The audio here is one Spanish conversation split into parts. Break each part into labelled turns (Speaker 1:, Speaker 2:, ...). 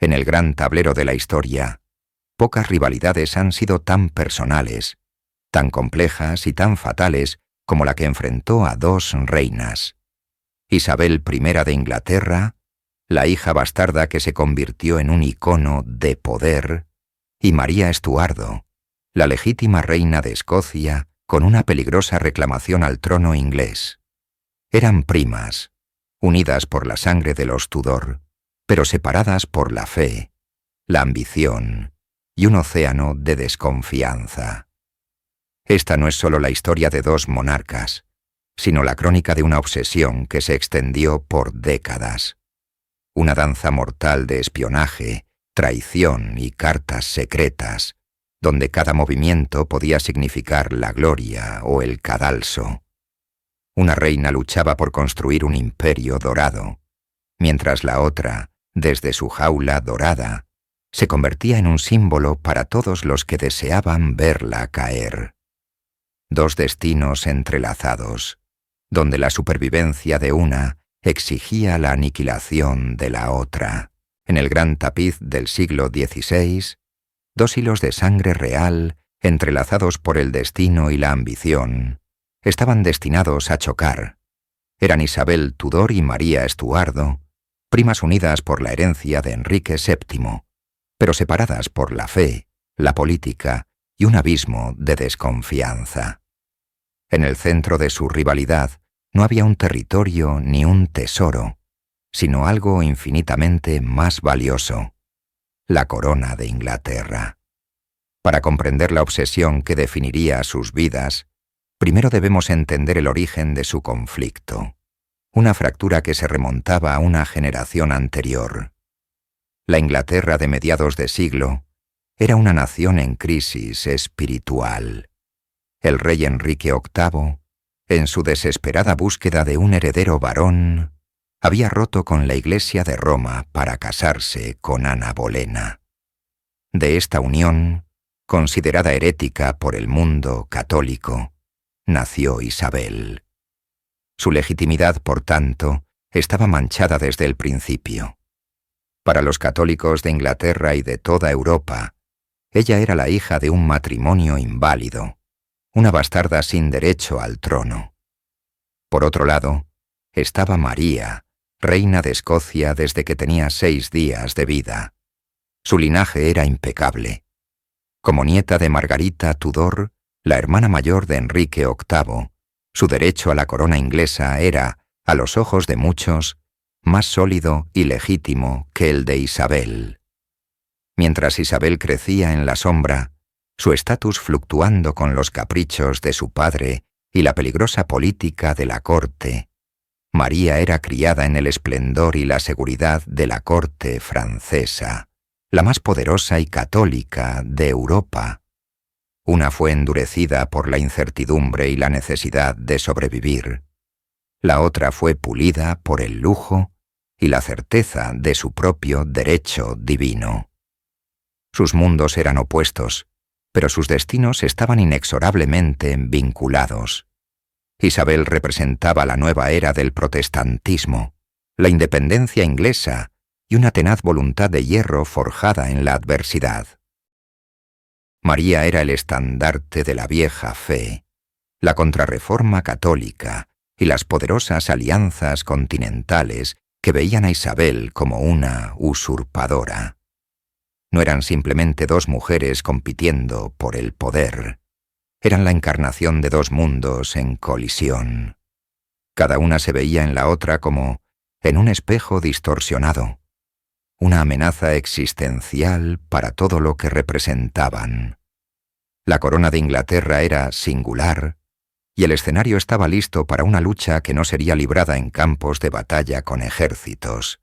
Speaker 1: En el gran tablero de la historia, pocas rivalidades han sido tan personales, tan complejas y tan fatales como la que enfrentó a dos reinas. Isabel I de Inglaterra, la hija bastarda que se convirtió en un icono de poder, y María Estuardo, la legítima reina de Escocia, con una peligrosa reclamación al trono inglés. Eran primas, unidas por la sangre de los Tudor, pero separadas por la fe, la ambición y un océano de desconfianza. Esta no es solo la historia de dos monarcas, sino la crónica de una obsesión que se extendió por décadas. Una danza mortal de espionaje, traición y cartas secretas, donde cada movimiento podía significar la gloria o el cadalso. Una reina luchaba por construir un imperio dorado, mientras la otra, desde su jaula dorada, se convertía en un símbolo para todos los que deseaban verla caer. Dos destinos entrelazados, donde la supervivencia de una exigía la aniquilación de la otra. En el gran tapiz del siglo XVI, dos hilos de sangre real, entrelazados por el destino y la ambición, estaban destinados a chocar. Eran Isabel Tudor y María Estuardo, primas unidas por la herencia de Enrique VII, pero separadas por la fe, la política y un abismo de desconfianza. En el centro de su rivalidad no había un territorio ni un tesoro, sino algo infinitamente más valioso: la corona de Inglaterra. Para comprender la obsesión que definiría sus vidas, primero debemos entender el origen de su conflicto, una fractura que se remontaba a una generación anterior. La Inglaterra de mediados de siglo era una nación en crisis espiritual. El rey Enrique VIII, en su desesperada búsqueda de un heredero varón, había roto con la Iglesia de Roma para casarse con Ana Bolena. De esta unión, considerada herética por el mundo católico, nació Isabel. Su legitimidad, por tanto, estaba manchada desde el principio. Para los católicos de Inglaterra y de toda Europa, ella era la hija de un matrimonio inválido, una bastarda sin derecho al trono. Por otro lado, estaba María, reina de Escocia desde que tenía 6 días de vida. Su linaje era impecable. Como nieta de Margarita Tudor, la hermana mayor de Enrique VIII, su derecho a la corona inglesa era, a los ojos de muchos, más sólido y legítimo que el de Isabel. Mientras Isabel crecía en la sombra, su estatus fluctuando con los caprichos de su padre y la peligrosa política de la corte, María era criada en el esplendor y la seguridad de la corte francesa, la más poderosa y católica de Europa. Una fue endurecida por la incertidumbre y la necesidad de sobrevivir. La otra fue pulida por el lujo y la certeza de su propio derecho divino. Sus mundos eran opuestos, pero sus destinos estaban inexorablemente vinculados. Isabel representaba la nueva era del protestantismo, la independencia inglesa y una tenaz voluntad de hierro forjada en la adversidad. María era el estandarte de la vieja fe, la contrarreforma católica y las poderosas alianzas continentales que veían a Isabel como una usurpadora. No eran simplemente dos mujeres compitiendo por el poder. Eran la encarnación de dos mundos en colisión. Cada una se veía en la otra como en un espejo distorsionado, una amenaza existencial para todo lo que representaban. La corona de Inglaterra era singular, y el escenario estaba listo para una lucha que no sería librada en campos de batalla con ejércitos,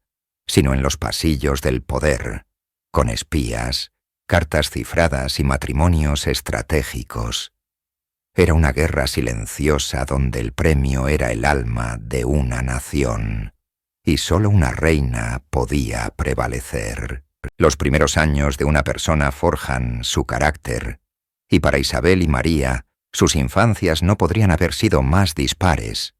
Speaker 1: sino en los pasillos del poder, con espías, cartas cifradas y matrimonios estratégicos. Era una guerra silenciosa donde el premio era el alma de una nación, y solo una reina podía prevalecer. Los primeros años de una persona forjan su carácter, y para Isabel y María, sus infancias no podrían haber sido más dispares.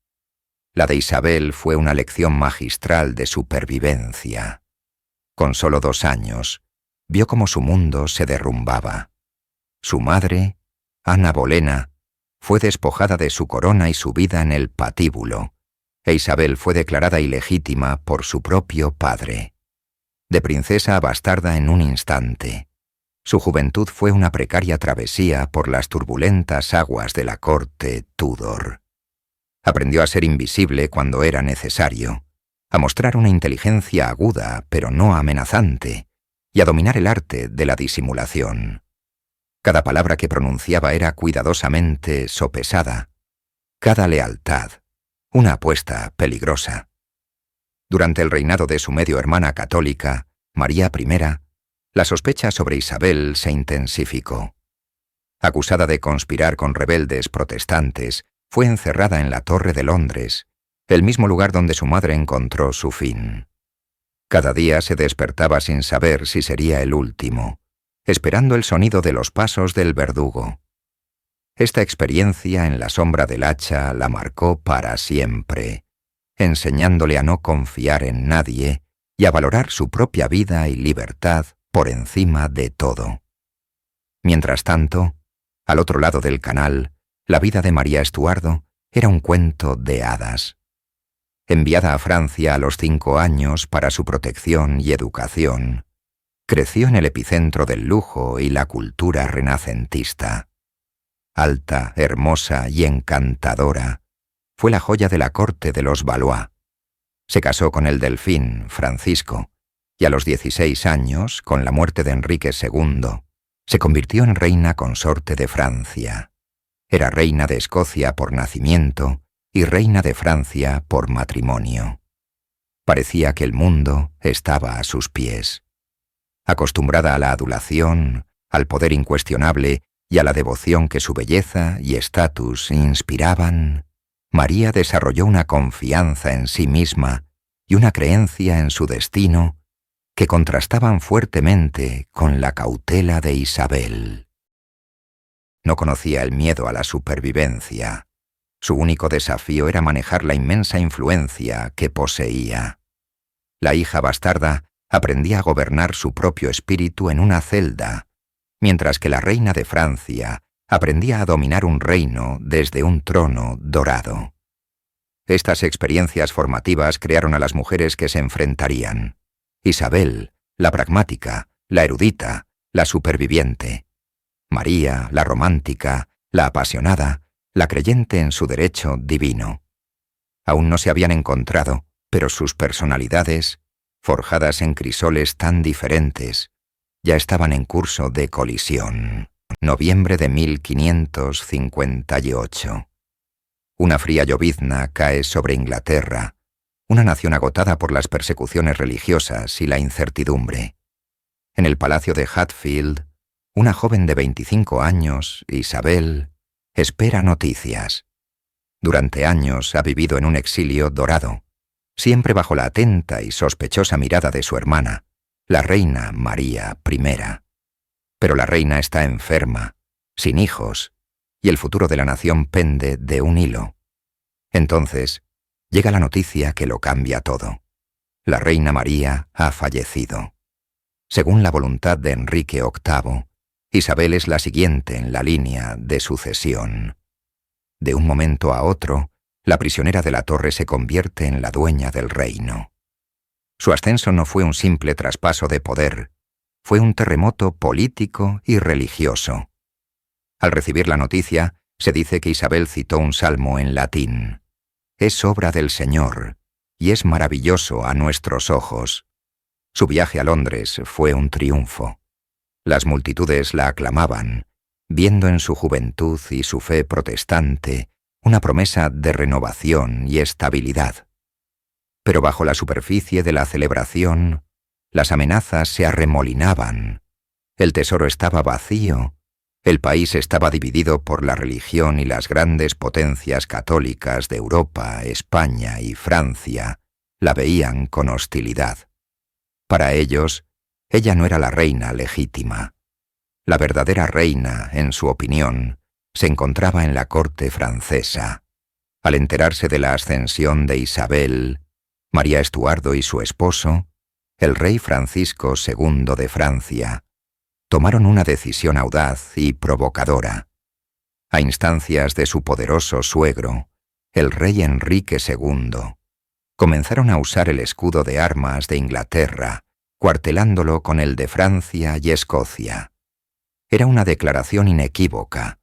Speaker 1: La de Isabel fue una lección magistral de supervivencia. Con solo 2 años, vio cómo su mundo se derrumbaba. Su madre, Ana Bolena, fue despojada de su corona y su vida en el patíbulo, e Isabel fue declarada ilegítima por su propio padre. De princesa a bastarda en un instante. Su juventud fue una precaria travesía por las turbulentas aguas de la corte Tudor. Aprendió a ser invisible cuando era necesario, a mostrar una inteligencia aguda pero no amenazante, y a dominar el arte de la disimulación. Cada palabra que pronunciaba era cuidadosamente sopesada, cada lealtad, una apuesta peligrosa. Durante el reinado de su medio hermana católica, María I, la sospecha sobre Isabel se intensificó. Acusada de conspirar con rebeldes protestantes, fue encerrada en la Torre de Londres, el mismo lugar donde su madre encontró su fin. Cada día se despertaba sin saber si sería el último, esperando el sonido de los pasos del verdugo. Esta experiencia en la sombra del hacha la marcó para siempre, enseñándole a no confiar en nadie y a valorar su propia vida y libertad por encima de todo. Mientras tanto, al otro lado del canal, la vida de María Estuardo era un cuento de hadas. Enviada a Francia a los 5 años para su protección y educación, creció en el epicentro del lujo y la cultura renacentista. Alta, hermosa y encantadora, fue la joya de la corte de los Valois. Se casó con el delfín Francisco, y a los 16 años, con la muerte de Enrique II, se convirtió en reina consorte de Francia. Era reina de Escocia por nacimiento y reina de Francia por matrimonio. Parecía que el mundo estaba a sus pies. Acostumbrada a la adulación, al poder incuestionable y a la devoción que su belleza y estatus inspiraban, María desarrolló una confianza en sí misma y una creencia en su destino que contrastaban fuertemente con la cautela de Isabel. No conocía el miedo a la supervivencia. Su único desafío era manejar la inmensa influencia que poseía. La hija bastarda aprendía a gobernar su propio espíritu en una celda, mientras que la reina de Francia aprendía a dominar un reino desde un trono dorado. Estas experiencias formativas crearon a las mujeres que se enfrentarían. Isabel, la pragmática, la erudita, la superviviente. María, la romántica, la apasionada, la creyente en su derecho divino. Aún no se habían encontrado, pero sus personalidades, forjadas en crisoles tan diferentes, ya estaban en curso de colisión. Noviembre de 1558. Una fría llovizna cae sobre Inglaterra, una nación agotada por las persecuciones religiosas y la incertidumbre. En el palacio de Hatfield, una joven de 25 años, Isabel, espera noticias. Durante años ha vivido en un exilio dorado, siempre bajo la atenta y sospechosa mirada de su hermana, la reina María I. Pero la reina está enferma, sin hijos, y el futuro de la nación pende de un hilo. Entonces, llega la noticia que lo cambia todo. La reina María ha fallecido. Según la voluntad de Enrique VIII, Isabel es la siguiente en la línea de sucesión. De un momento a otro, la prisionera de la torre se convierte en la dueña del reino. Su ascenso no fue un simple traspaso de poder, fue un terremoto político y religioso. Al recibir la noticia, se dice que Isabel citó un salmo en latín. Es obra del Señor, y es maravilloso a nuestros ojos. Su viaje a Londres fue un triunfo. Las multitudes la aclamaban, viendo en su juventud y su fe protestante una promesa de renovación y estabilidad. Pero bajo la superficie de la celebración, las amenazas se arremolinaban. El tesoro estaba vacío. El país estaba dividido por la religión y las grandes potencias católicas de Europa, España y Francia la veían con hostilidad. Para ellos, ella no era la reina legítima. La verdadera reina, en su opinión, se encontraba en la corte francesa. Al enterarse de la ascensión de Isabel, María Estuardo y su esposo, el rey Francisco II de Francia, tomaron una decisión audaz y provocadora. A instancias de su poderoso suegro, el rey Enrique II, comenzaron a usar el escudo de armas de Inglaterra, cuartelándolo con el de Francia y Escocia. Era una declaración inequívoca.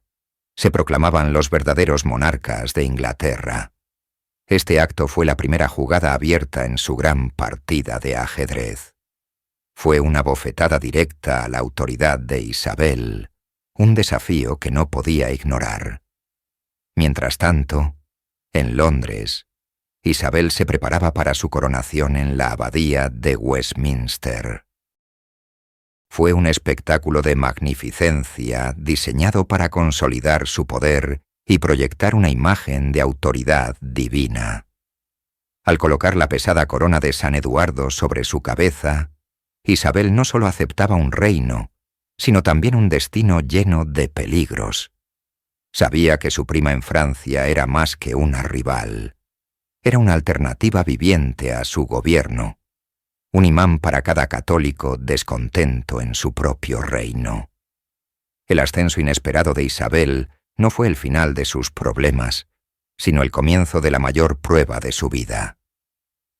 Speaker 1: Se proclamaban los verdaderos monarcas de Inglaterra. Este acto fue la primera jugada abierta en su gran partida de ajedrez. Fue una bofetada directa a la autoridad de Isabel, un desafío que no podía ignorar. Mientras tanto, en Londres, Isabel se preparaba para su coronación en la abadía de Westminster. Fue un espectáculo de magnificencia diseñado para consolidar su poder y proyectar una imagen de autoridad divina. Al colocar la pesada corona de San Eduardo sobre su cabeza, Isabel no solo aceptaba un reino, sino también un destino lleno de peligros. Sabía que su prima en Francia era más que una rival. Era una alternativa viviente a su gobierno, un imán para cada católico descontento en su propio reino. El ascenso inesperado de Isabel no fue el final de sus problemas, sino el comienzo de la mayor prueba de su vida.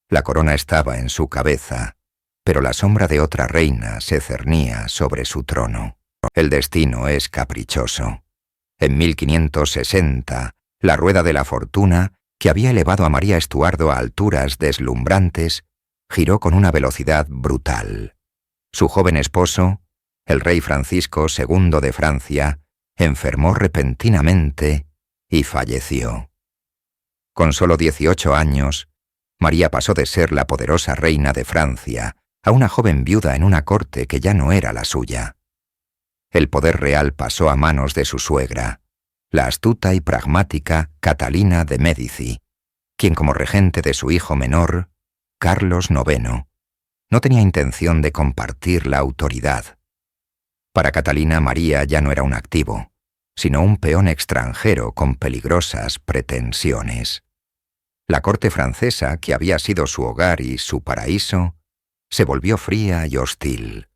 Speaker 1: La corona estaba en su cabeza, pero la sombra de otra reina se cernía sobre su trono. El destino es caprichoso. En 1560, la rueda de la fortuna, que había elevado a María Estuardo a alturas deslumbrantes, giró con una velocidad brutal. Su joven esposo, el rey Francisco II de Francia, enfermó repentinamente y falleció. Con solo 18 años, María pasó de ser la poderosa reina de Francia a una joven viuda en una corte que ya no era la suya. El poder real pasó a manos de su suegra, la astuta y pragmática Catalina de Médici, quien como regente de su hijo menor, Carlos IX, no tenía intención de compartir la autoridad. Para Catalina, María ya no era un activo, sino un peón extranjero con peligrosas pretensiones. La corte francesa, que había sido su hogar y su paraíso, se volvió fría y hostil.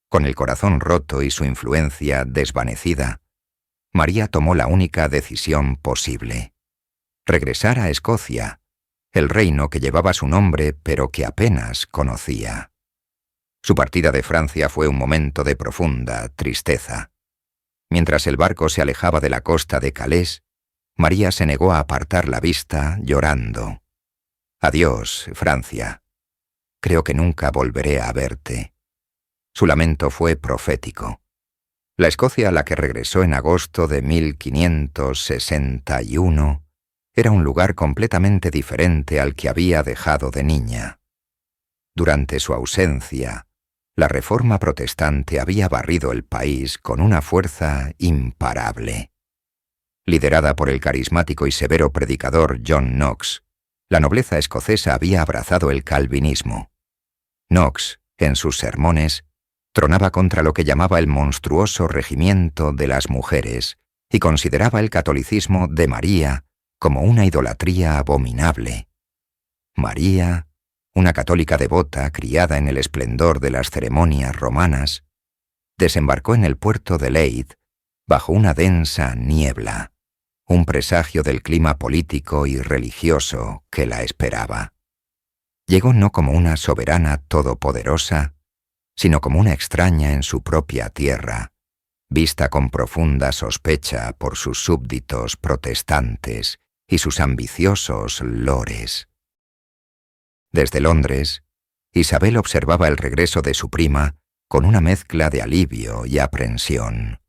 Speaker 1: Con el corazón roto y su influencia desvanecida, María tomó la única decisión posible: regresar a Escocia, el reino que llevaba su nombre pero que apenas conocía. Su partida de Francia fue un momento de profunda tristeza. Mientras el barco se alejaba de la costa de Calais, María se negó a apartar la vista, llorando. «Adiós, Francia. Creo que nunca volveré a verte». Su lamento fue profético. La Escocia a la que regresó en agosto de 1561 era un lugar completamente diferente al que había dejado de niña. Durante su ausencia, la Reforma protestante había barrido el país con una fuerza imparable. Liderada por el carismático y severo predicador John Knox, la nobleza escocesa había abrazado el calvinismo. Knox, en sus sermones, tronaba contra lo que llamaba el monstruoso regimiento de las mujeres y consideraba el catolicismo de María como una idolatría abominable. María, una católica devota criada en el esplendor de las ceremonias romanas, desembarcó en el puerto de Leyde bajo una densa niebla, un presagio del clima político y religioso que la esperaba. Llegó no como una soberana todopoderosa, sino como una extraña en su propia tierra, vista con profunda sospecha por sus súbditos protestantes y sus ambiciosos lores. Desde Londres, Isabel observaba el regreso de su prima con una mezcla de alivio y aprensión.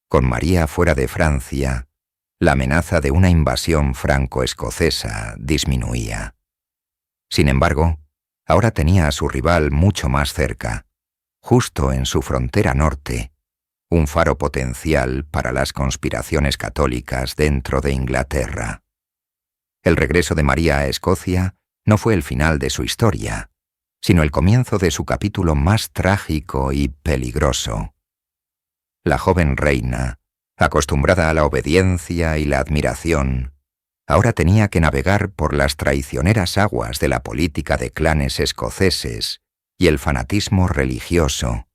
Speaker 1: Con María fuera de Francia, la amenaza de una invasión franco-escocesa disminuía. Sin embargo, ahora tenía a su rival mucho más cerca, justo en su frontera norte, un faro potencial para las conspiraciones católicas dentro de Inglaterra. El regreso de María a Escocia no fue el final de su historia, sino el comienzo de su capítulo más trágico y peligroso. La joven reina, acostumbrada a la obediencia y la admiración, ahora tenía que navegar por las traicioneras aguas de la política de clanes escoceses y el fanatismo religioso,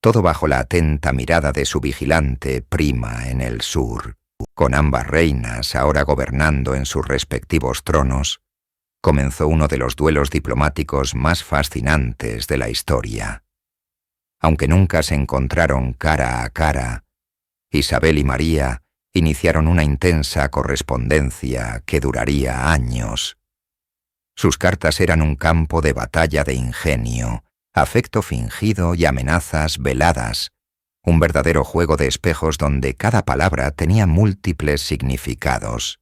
Speaker 1: todo bajo la atenta mirada de su vigilante prima en el sur. Con ambas reinas ahora gobernando en sus respectivos tronos, comenzó uno de los duelos diplomáticos más fascinantes de la historia. Aunque nunca se encontraron cara a cara, Isabel y María iniciaron una intensa correspondencia que duraría años. Sus cartas eran un campo de batalla de ingenio, afecto fingido y amenazas veladas, un verdadero juego de espejos donde cada palabra tenía múltiples significados.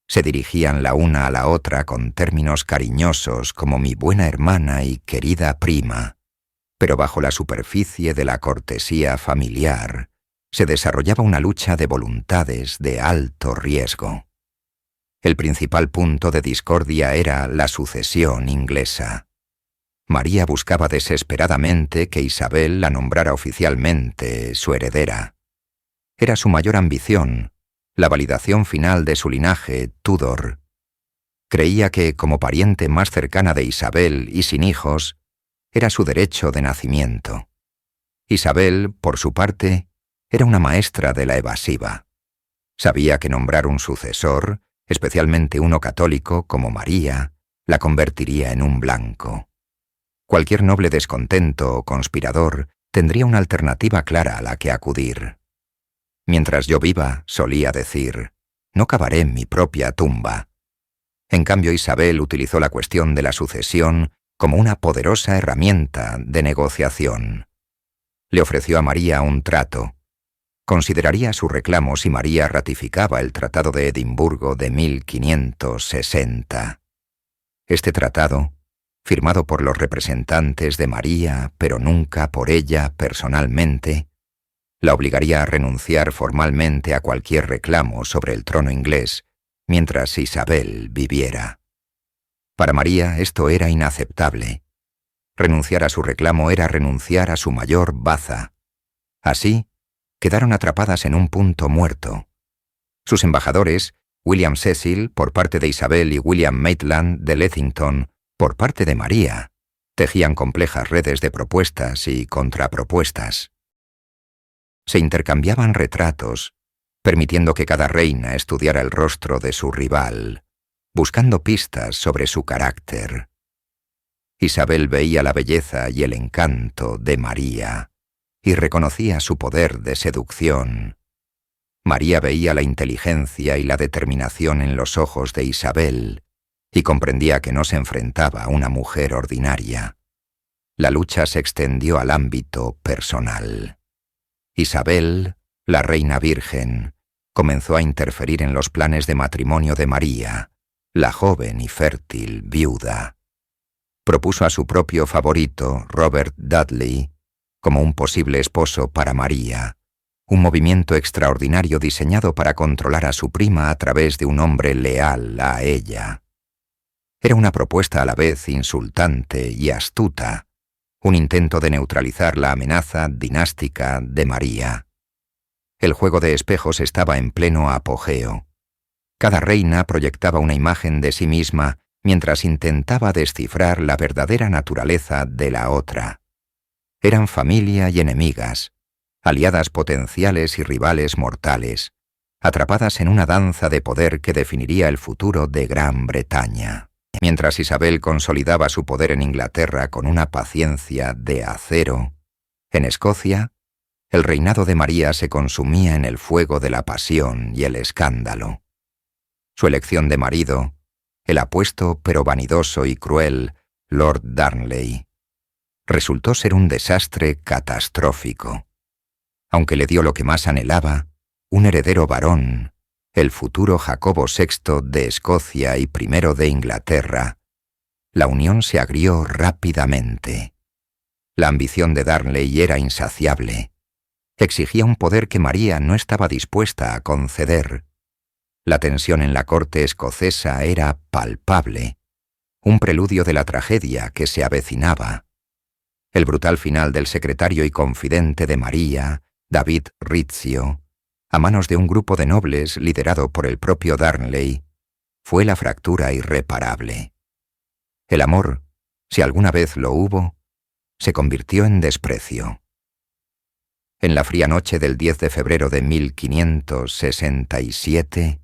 Speaker 1: Se dirigían la una a la otra con términos cariñosos como mi buena hermana y querida prima, pero bajo la superficie de la cortesía familiar se desarrollaba una lucha de voluntades de alto riesgo. El principal punto de discordia era la sucesión inglesa. María buscaba desesperadamente que Isabel la nombrara oficialmente su heredera. Era su mayor ambición, la validación final de su linaje Tudor. Creía que, como pariente más cercana de Isabel y sin hijos, era su derecho de nacimiento. Isabel, por su parte, era una maestra de la evasiva. Sabía que nombrar un sucesor, especialmente uno católico como María, la convertiría en un blanco. Cualquier noble descontento o conspirador tendría una alternativa clara a la que acudir. Mientras yo viva, solía decir, no cavaré mi propia tumba. En cambio, Isabel utilizó la cuestión de la sucesión como una poderosa herramienta de negociación. Le ofreció a María un trato. Consideraría su reclamo si María ratificaba el Tratado de Edimburgo de 1560. Este tratado, firmado por los representantes de María, pero nunca por ella personalmente, la obligaría a renunciar formalmente a cualquier reclamo sobre el trono inglés mientras Isabel viviera. Para María esto era inaceptable. Renunciar a su reclamo era renunciar a su mayor baza. Así, quedaron atrapadas en un punto muerto. Sus embajadores, William Cecil por parte de Isabel y William Maitland de Lethington por parte de María, tejían complejas redes de propuestas y contrapropuestas. Se intercambiaban retratos, permitiendo que cada reina estudiara el rostro de su rival, buscando pistas sobre su carácter. Isabel veía la belleza y el encanto de María y reconocía su poder de seducción. María veía la inteligencia y la determinación en los ojos de Isabel y comprendía que no se enfrentaba a una mujer ordinaria. La lucha se extendió al ámbito personal. Isabel, la reina virgen, comenzó a interferir en los planes de matrimonio de María, la joven y fértil viuda. Propuso a su propio favorito, Robert Dudley, como un posible esposo para María, un movimiento extraordinario diseñado para controlar a su prima a través de un hombre leal a ella. Era una propuesta a la vez insultante y astuta, un intento de neutralizar la amenaza dinástica de María. El juego de espejos estaba en pleno apogeo. Cada reina proyectaba una imagen de sí misma mientras intentaba descifrar la verdadera naturaleza de la otra. Eran familia y enemigas, aliadas potenciales y rivales mortales, atrapadas en una danza de poder que definiría el futuro de Gran Bretaña. Mientras Isabel consolidaba su poder en Inglaterra con una paciencia de acero, en Escocia, el reinado de María se consumía en el fuego de la pasión y el escándalo. Su elección de marido, el apuesto pero vanidoso y cruel Lord Darnley, resultó ser un desastre catastrófico. Aunque le dio lo que más anhelaba, un heredero varón, el futuro Jacobo VI de Escocia y I de Inglaterra, la unión se agrió rápidamente. La ambición de Darnley era insaciable. Exigía un poder que María no estaba dispuesta a conceder. La tensión en la corte escocesa era palpable, un preludio de la tragedia que se avecinaba. El brutal final del secretario y confidente de María, David Rizzio, a manos de un grupo de nobles liderado por el propio Darnley, fue la fractura irreparable. El amor, si alguna vez lo hubo, se convirtió en desprecio. En la fría noche del 10 de febrero de 1567,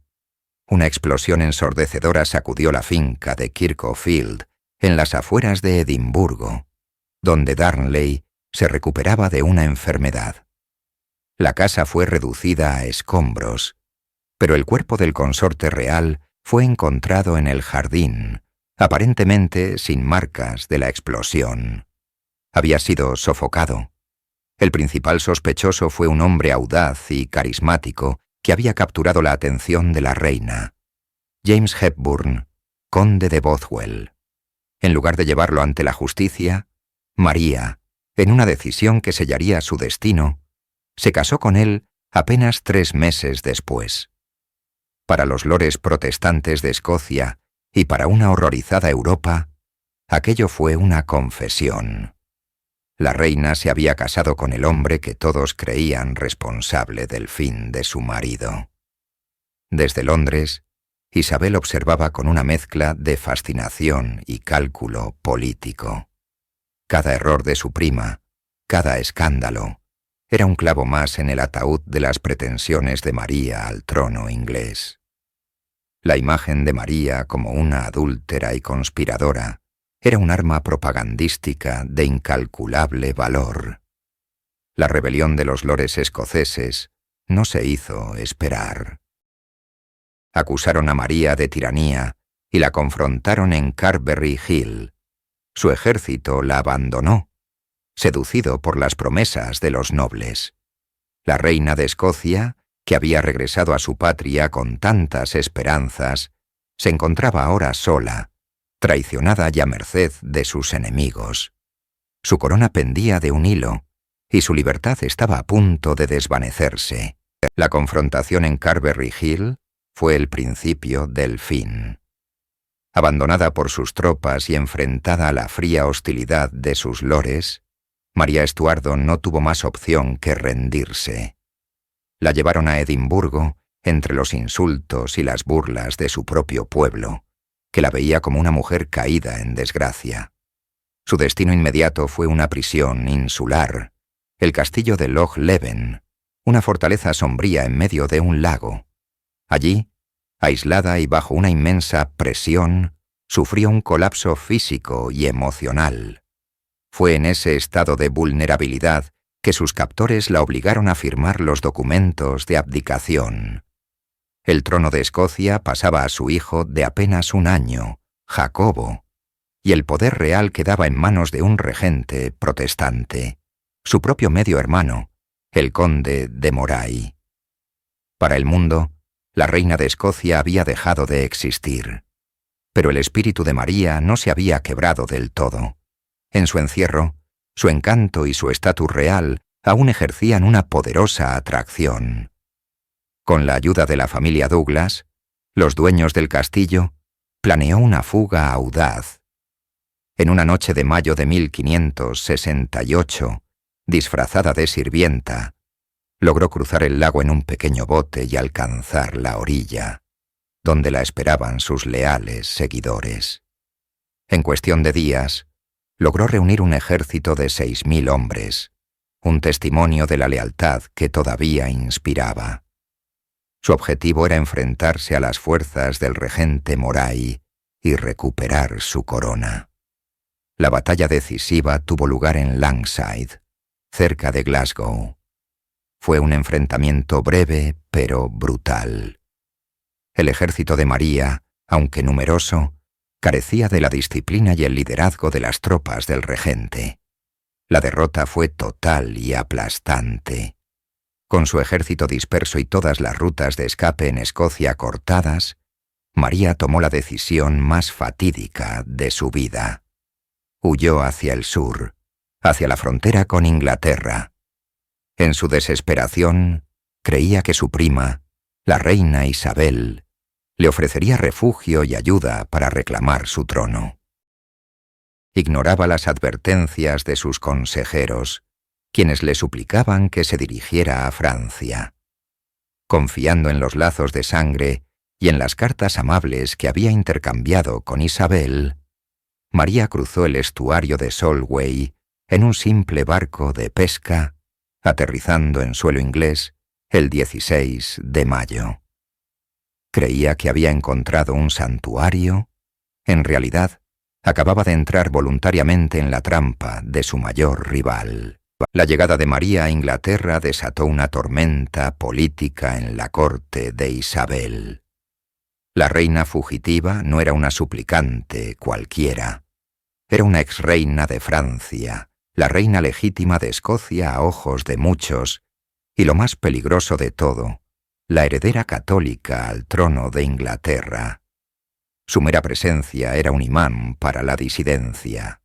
Speaker 1: una explosión ensordecedora sacudió la finca de Kirkhope Field, en las afueras de Edimburgo, donde Darnley se recuperaba de una enfermedad. La casa fue reducida a escombros, pero el cuerpo del consorte real fue encontrado en el jardín, aparentemente sin marcas de la explosión. Había sido sofocado. El principal sospechoso fue un hombre audaz y carismático que había capturado la atención de la reina, James Hepburn, conde de Bothwell. En lugar de llevarlo ante la justicia, María, en una decisión que sellaría su destino, se casó con él apenas 3 meses después. Para los lores protestantes de Escocia y para una horrorizada Europa, aquello fue una confesión. La reina se había casado con el hombre que todos creían responsable del fin de su marido. Desde Londres, Isabel observaba con una mezcla de fascinación y cálculo político. Cada error de su prima, cada escándalo, era un clavo más en el ataúd de las pretensiones de María al trono inglés. La imagen de María como una adúltera y conspiradora era un arma propagandística de incalculable valor. La rebelión de los lores escoceses no se hizo esperar. Acusaron a María de tiranía y la confrontaron en Carberry Hill. Su ejército la abandonó, seducido por las promesas de los nobles. La reina de Escocia, que había regresado a su patria con tantas esperanzas, se encontraba ahora sola, traicionada y a merced de sus enemigos. Su corona pendía de un hilo, y su libertad estaba a punto de desvanecerse. La confrontación en Carberry Hill fue el principio del fin. Abandonada por sus tropas y enfrentada a la fría hostilidad de sus lores, María Estuardo no tuvo más opción que rendirse. La llevaron a Edimburgo entre los insultos y las burlas de su propio pueblo, que la veía como una mujer caída en desgracia. Su destino inmediato fue una prisión insular, el castillo de Loch Leven, una fortaleza sombría en medio de un lago. Allí, aislada y bajo una inmensa presión, sufrió un colapso físico y emocional. Fue en ese estado de vulnerabilidad que sus captores la obligaron a firmar los documentos de abdicación. El trono de Escocia pasaba a su hijo de apenas 1 año, Jacobo, y el poder real quedaba en manos de un regente protestante, su propio medio hermano, el conde de Moray. Para el mundo, la reina de Escocia había dejado de existir, pero el espíritu de María no se había quebrado del todo. En su encierro, su encanto y su estatus real aún ejercían una poderosa atracción. Con la ayuda de la familia Douglas, los dueños del castillo, planeó una fuga audaz. En una noche de mayo de 1568, disfrazada de sirvienta, logró cruzar el lago en un pequeño bote y alcanzar la orilla, donde la esperaban sus leales seguidores. En cuestión de días, logró reunir un ejército de 6.000 hombres, un testimonio de la lealtad que todavía inspiraba. Su objetivo era enfrentarse a las fuerzas del regente Moray y recuperar su corona. La batalla decisiva tuvo lugar en Langside, cerca de Glasgow. Fue un enfrentamiento breve, pero brutal. El ejército de María, aunque numeroso, carecía de la disciplina y el liderazgo de las tropas del regente. La derrota fue total y aplastante. Con su ejército disperso y todas las rutas de escape en Escocia cortadas, María tomó la decisión más fatídica de su vida. Huyó hacia el sur, hacia la frontera con Inglaterra. En su desesperación, creía que su prima, la reina Isabel, le ofrecería refugio y ayuda para reclamar su trono. Ignoraba las advertencias de sus consejeros, quienes le suplicaban que se dirigiera a Francia. Confiando en los lazos de sangre y en las cartas amables que había intercambiado con Isabel, María cruzó el estuario de Solway en un simple barco de pesca, aterrizando en suelo inglés el 16 de mayo. Creía que había encontrado un santuario. En realidad, acababa de entrar voluntariamente en la trampa de su mayor rival. La llegada de María a Inglaterra desató una tormenta política en la corte de Isabel. La reina fugitiva no era una suplicante cualquiera. Era una exreina de Francia, la reina legítima de Escocia a ojos de muchos, y lo más peligroso de todo, la heredera católica al trono de Inglaterra. Su mera presencia era un imán para la disidencia.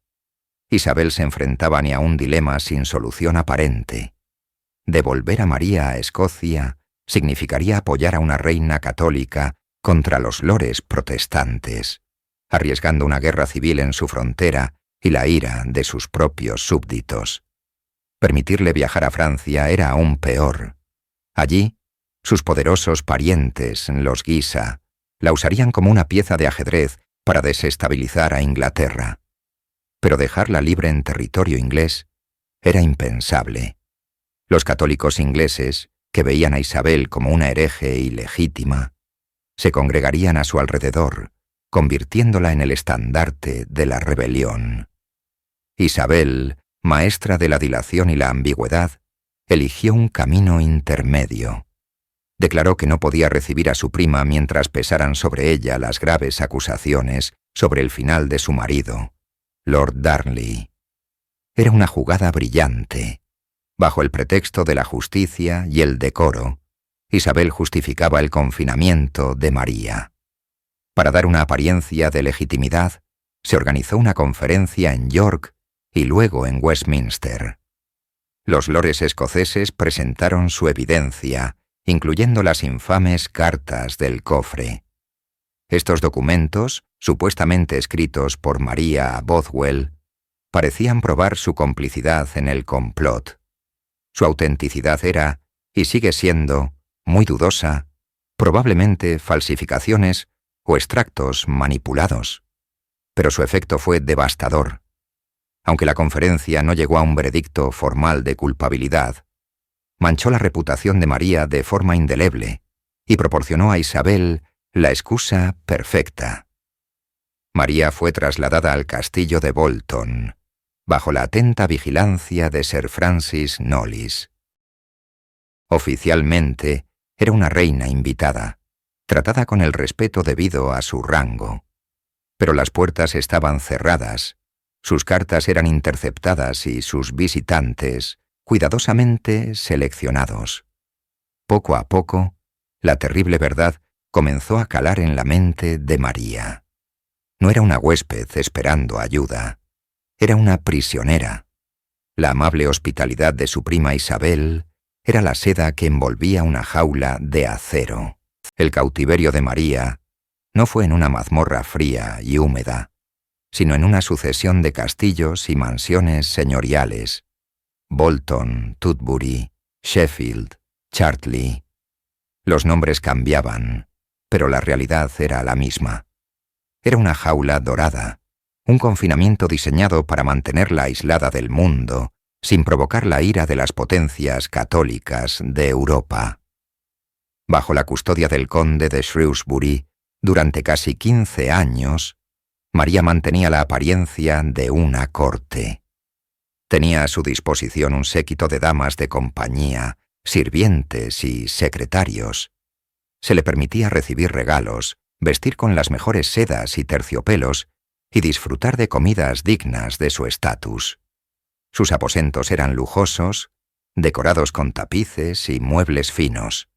Speaker 1: Isabel se enfrentaba ni a un dilema sin solución aparente. Devolver a María a Escocia significaría apoyar a una reina católica contra los lores protestantes, arriesgando una guerra civil en su frontera y la ira de sus propios súbditos. Permitirle viajar a Francia era aún peor. Allí, sus poderosos parientes, los Guisa, la usarían como una pieza de ajedrez para desestabilizar a Inglaterra. Pero dejarla libre en territorio inglés era impensable. Los católicos ingleses, que veían a Isabel como una hereje ilegítima, se congregarían a su alrededor, convirtiéndola en el estandarte de la rebelión. Isabel, maestra de la dilación y la ambigüedad, eligió un camino intermedio. Declaró que no podía recibir a su prima mientras pesaran sobre ella las graves acusaciones sobre el final de su marido, Lord Darnley. Era una jugada brillante. Bajo el pretexto de la justicia y el decoro, Isabel justificaba el confinamiento de María. Para dar una apariencia de legitimidad, se organizó una conferencia en York y luego en Westminster. Los lores escoceses presentaron su evidencia, incluyendo las infames cartas del cofre. Estos documentos, supuestamente escritos por María Bothwell, parecían probar su complicidad en el complot. Su autenticidad era, y sigue siendo, muy dudosa, probablemente falsificaciones o extractos manipulados. Pero su efecto fue devastador. Aunque la conferencia no llegó a un veredicto formal de culpabilidad, manchó la reputación de María de forma indeleble y proporcionó a Isabel la excusa perfecta. María fue trasladada al castillo de Bolton, bajo la atenta vigilancia de Sir Francis Knollys. Oficialmente, era una reina invitada, tratada con el respeto debido a su rango. Pero las puertas estaban cerradas, sus cartas eran interceptadas y sus visitantes cuidadosamente seleccionados. Poco a poco, la terrible verdad comenzó a calar en la mente de María. No era una huésped esperando ayuda, era una prisionera. La amable hospitalidad de su prima Isabel era la seda que envolvía una jaula de acero. El cautiverio de María no fue en una mazmorra fría y húmeda, sino en una sucesión de castillos y mansiones señoriales. Bolton, Tutbury, Sheffield, Chartley. Los nombres cambiaban, pero la realidad era la misma. Era una jaula dorada, un confinamiento diseñado para mantenerla aislada del mundo, sin provocar la ira de las potencias católicas de Europa. Bajo la custodia del conde de Shrewsbury, durante casi 15 años, María mantenía la apariencia de una corte. Tenía a su disposición un séquito de damas de compañía, sirvientes y secretarios. Se le permitía recibir regalos, vestir con las mejores sedas y terciopelos y disfrutar de comidas dignas de su estatus. Sus aposentos eran lujosos, decorados con tapices y muebles finos.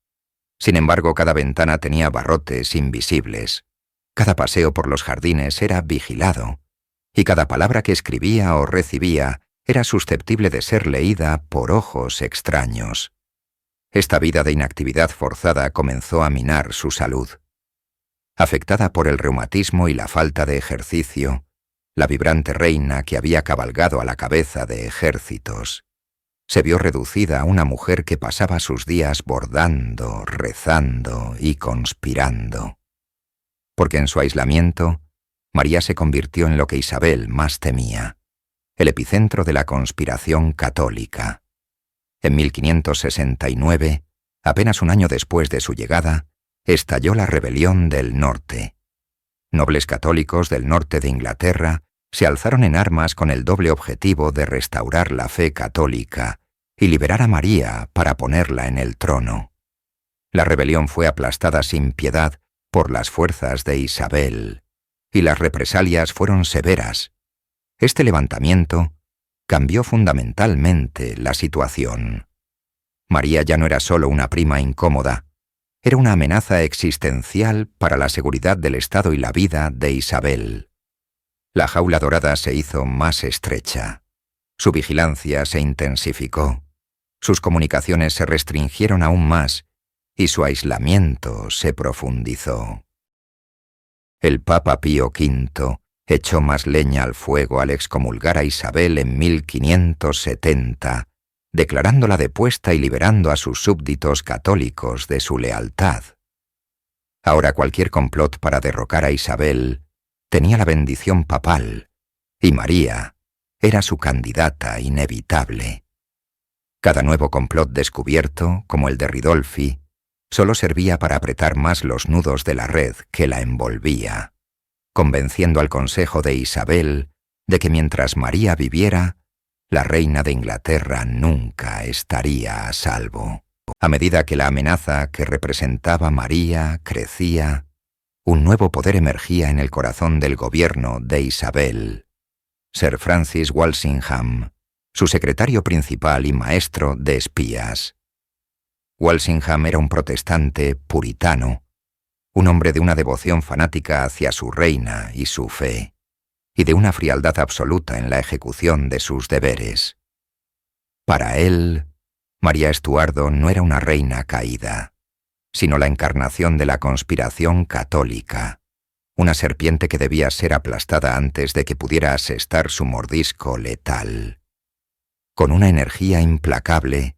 Speaker 1: Sin embargo, cada ventana tenía barrotes invisibles. Cada paseo por los jardines era vigilado, y cada palabra que escribía o recibía era susceptible de ser leída por ojos extraños. Esta vida de inactividad forzada comenzó a minar su salud. Afectada por el reumatismo y la falta de ejercicio, la vibrante reina que había cabalgado a la cabeza de ejércitos, se vio reducida a una mujer que pasaba sus días bordando, rezando y conspirando. Porque en su aislamiento, María se convirtió en lo que Isabel más temía, el epicentro de la conspiración católica. En 1569, apenas un año después de su llegada, estalló la Rebelión del Norte. Nobles católicos del norte de Inglaterra se alzaron en armas con el doble objetivo de restaurar la fe católica y liberar a María para ponerla en el trono. La rebelión fue aplastada sin piedad por las fuerzas de Isabel, y las represalias fueron severas. Este levantamiento cambió fundamentalmente la situación. María ya no era solo una prima incómoda, era una amenaza existencial para la seguridad del Estado y la vida de Isabel. La jaula dorada se hizo más estrecha. Su vigilancia se intensificó. Sus comunicaciones se restringieron aún más y su aislamiento se profundizó. El Papa Pío V echó más leña al fuego al excomulgar a Isabel en 1570, declarándola depuesta y liberando a sus súbditos católicos de su lealtad. Ahora cualquier complot para derrocar a Isabel tenía la bendición papal, y María era su candidata inevitable. Cada nuevo complot descubierto, como el de Ridolfi, solo servía para apretar más los nudos de la red que la envolvía, convenciendo al consejo de Isabel de que mientras María viviera, la reina de Inglaterra nunca estaría a salvo. A medida que la amenaza que representaba María crecía, un nuevo poder emergía en el corazón del gobierno de Isabel. Sir Francis Walsingham, su secretario principal y maestro de espías. Walsingham era un protestante puritano, un hombre de una devoción fanática hacia su reina y su fe, y de una frialdad absoluta en la ejecución de sus deberes. Para él, María Estuardo no era una reina caída, sino la encarnación de la conspiración católica, una serpiente que debía ser aplastada antes de que pudiera asestar su mordisco letal. Con una energía implacable,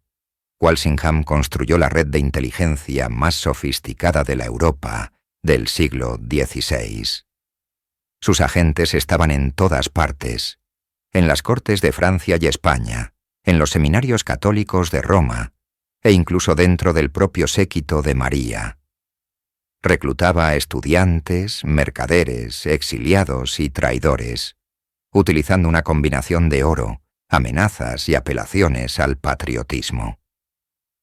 Speaker 1: Walsingham construyó la red de inteligencia más sofisticada de la Europa del siglo XVI. Sus agentes estaban en todas partes, en las cortes de Francia y España, en los seminarios católicos de Roma, e incluso dentro del propio séquito de María. Reclutaba a estudiantes, mercaderes, exiliados y traidores, utilizando una combinación de oro, amenazas y apelaciones al patriotismo.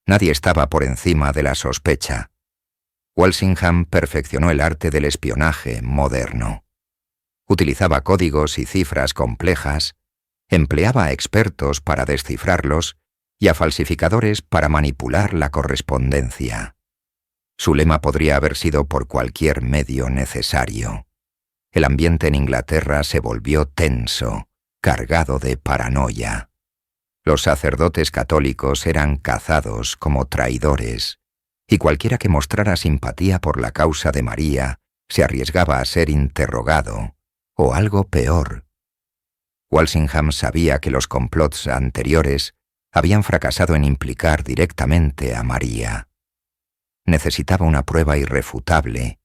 Speaker 1: Nadie estaba por encima de la sospecha. Walsingham perfeccionó el arte del espionaje moderno. Utilizaba códigos y cifras complejas, empleaba a expertos para descifrarlos y a falsificadores para manipular la correspondencia. Su lema podría haber sido por cualquier medio necesario. El ambiente en Inglaterra se volvió tenso, cargado de paranoia. Los sacerdotes católicos eran cazados como traidores, y cualquiera que mostrara simpatía por la causa de María se arriesgaba a ser interrogado, o algo peor. Walsingham sabía que los complots anteriores habían fracasado en implicar directamente a María. Necesitaba una prueba irrefutable,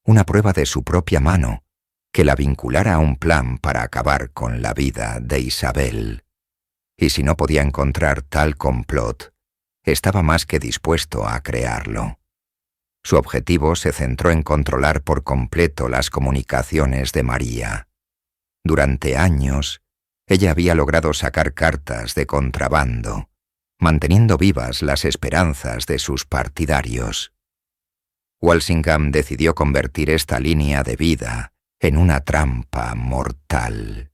Speaker 1: una prueba de su propia mano, que la vinculara a un plan para acabar con la vida de Isabel. Y si no podía encontrar tal complot, estaba más que dispuesto a crearlo. Su objetivo se centró en controlar por completo las comunicaciones de María. Durante años, ella había logrado sacar cartas de contrabando, manteniendo vivas las esperanzas de sus partidarios. Walsingham decidió convertir esta línea de vida en una trampa mortal.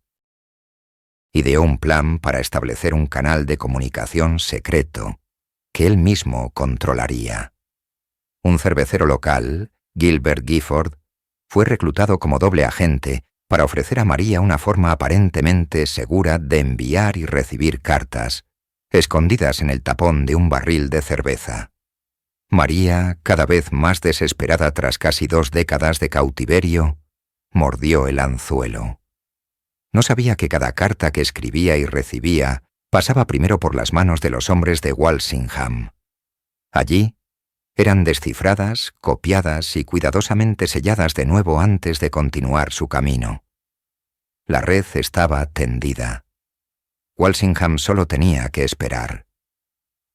Speaker 1: Ideó un plan para establecer un canal de comunicación secreto que él mismo controlaría. Un cervecero local, Gilbert Gifford, fue reclutado como doble agente para ofrecer a María una forma aparentemente segura de enviar y recibir cartas, escondidas en el tapón de un barril de cerveza. María, cada vez más desesperada tras casi 2 décadas de cautiverio, mordió el anzuelo. No sabía que cada carta que escribía y recibía pasaba primero por las manos de los hombres de Walsingham. Allí, eran descifradas, copiadas y cuidadosamente selladas de nuevo antes de continuar su camino. La red estaba tendida. Walsingham solo tenía que esperar.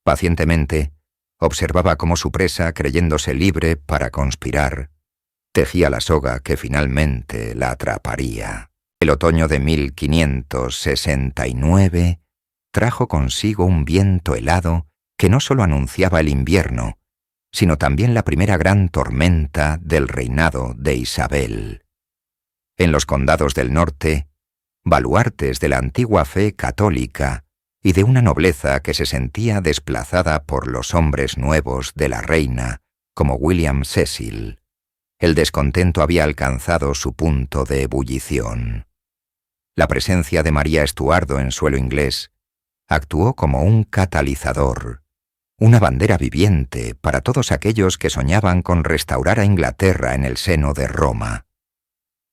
Speaker 1: Pacientemente, observaba cómo su presa, creyéndose libre para conspirar, tejía la soga que finalmente la atraparía. El otoño de 1569 trajo consigo un viento helado que no solo anunciaba el invierno, sino también la primera gran tormenta del reinado de Isabel. En los condados del norte, baluartes de la antigua fe católica y de una nobleza que se sentía desplazada por los hombres nuevos de la reina, como William Cecil, el descontento había alcanzado su punto de ebullición. La presencia de María Estuardo en suelo inglés actuó como un catalizador, una bandera viviente para todos aquellos que soñaban con restaurar a Inglaterra en el seno de Roma.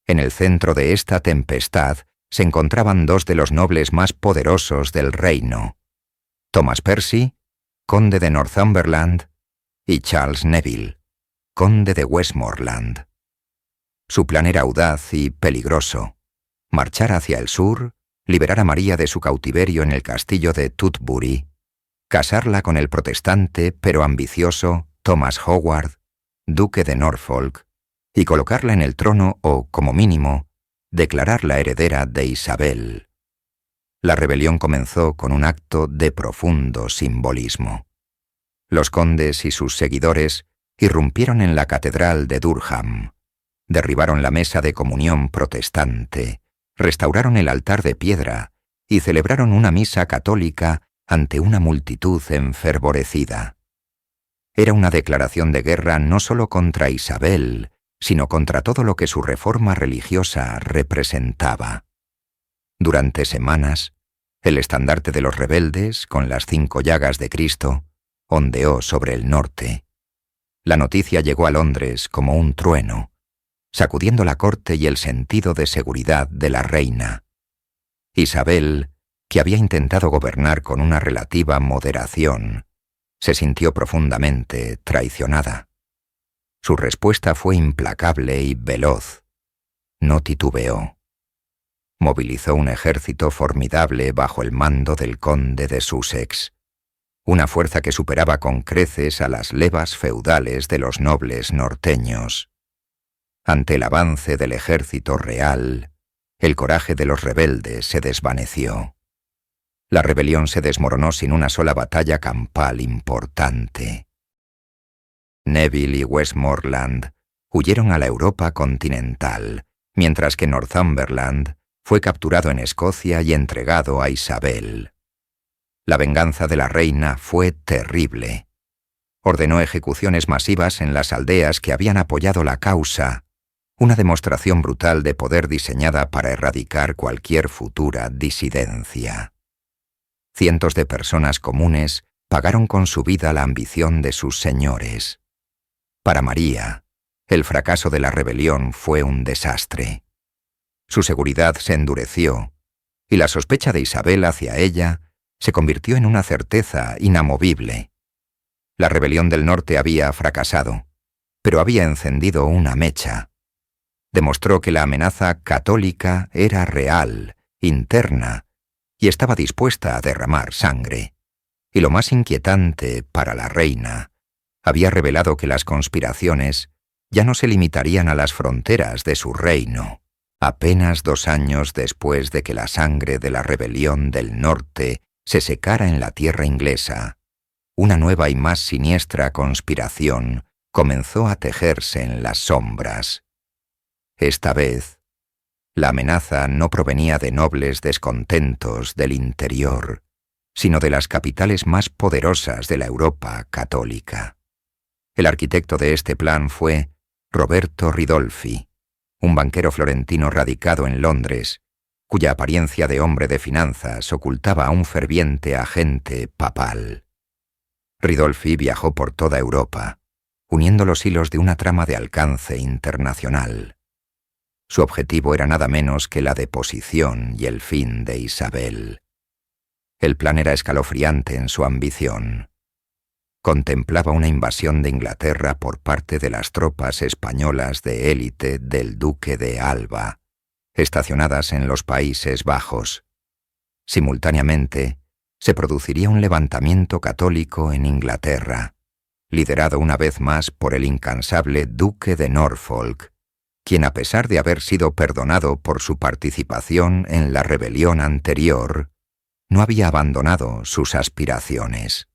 Speaker 1: En el centro de esta tempestad se encontraban dos de los nobles más poderosos del reino, Thomas Percy, conde de Northumberland, y Charles Neville, conde de Westmoreland. Su plan era audaz y peligroso: marchar hacia el sur, liberar a María de su cautiverio en el castillo de Tutbury, casarla con el protestante pero ambicioso Thomas Howard, duque de Norfolk, y colocarla en el trono o, como mínimo, declararla heredera de Isabel. La rebelión comenzó con un acto de profundo simbolismo. Los condes y sus seguidores irrumpieron en la catedral de Durham, derribaron la mesa de comunión protestante, restauraron el altar de piedra y celebraron una misa católica ante una multitud enfervorecida. Era una declaración de guerra no solo contra Isabel, sino contra todo lo que su reforma religiosa representaba. Durante semanas, el estandarte de los rebeldes, con las 5 llagas de Cristo, ondeó sobre el norte. La noticia llegó a Londres como un trueno, sacudiendo la corte y el sentido de seguridad de la reina. Isabel, que había intentado gobernar con una relativa moderación, se sintió profundamente traicionada. Su respuesta fue implacable y veloz. No titubeó. Movilizó un ejército formidable bajo el mando del conde de Sussex, una fuerza que superaba con creces a las levas feudales de los nobles norteños. Ante el avance del ejército real, el coraje de los rebeldes se desvaneció. La rebelión se desmoronó sin una sola batalla campal importante. Neville y Westmoreland huyeron a la Europa continental, mientras que Northumberland fue capturado en Escocia y entregado a Isabel. La venganza de la reina fue terrible. Ordenó ejecuciones masivas en las aldeas que habían apoyado la causa, una demostración brutal de poder diseñada para erradicar cualquier futura disidencia. Cientos de personas comunes pagaron con su vida la ambición de sus señores. Para María, el fracaso de la rebelión fue un desastre. Su seguridad se endureció, y la sospecha de Isabel hacia ella se convirtió en una certeza inamovible. La rebelión del norte había fracasado, pero había encendido una mecha. Demostró que la amenaza católica era real, interna, y estaba dispuesta a derramar sangre. Y lo más inquietante para la reina, había revelado que las conspiraciones ya no se limitarían a las fronteras de su reino. Apenas 2 años después de que la sangre de la rebelión del norte se secara en la tierra inglesa, una nueva y más siniestra conspiración comenzó a tejerse en las sombras. Esta vez, la amenaza no provenía de nobles descontentos del interior, sino de las capitales más poderosas de la Europa católica. El arquitecto de este plan fue Roberto Ridolfi, un banquero florentino radicado en Londres, cuya apariencia de hombre de finanzas ocultaba a un ferviente agente papal. Ridolfi viajó por toda Europa, uniendo los hilos de una trama de alcance internacional. Su objetivo era nada menos que la deposición y el fin de Isabel. El plan era escalofriante en su ambición. Contemplaba una invasión de Inglaterra por parte de las tropas españolas de élite del duque de Alba, estacionadas en los Países Bajos. Simultáneamente, se produciría un levantamiento católico en Inglaterra, liderado una vez más por el incansable duque de Norfolk, quien, a pesar de haber sido perdonado por su participación en la rebelión anterior, no había abandonado sus aspiraciones.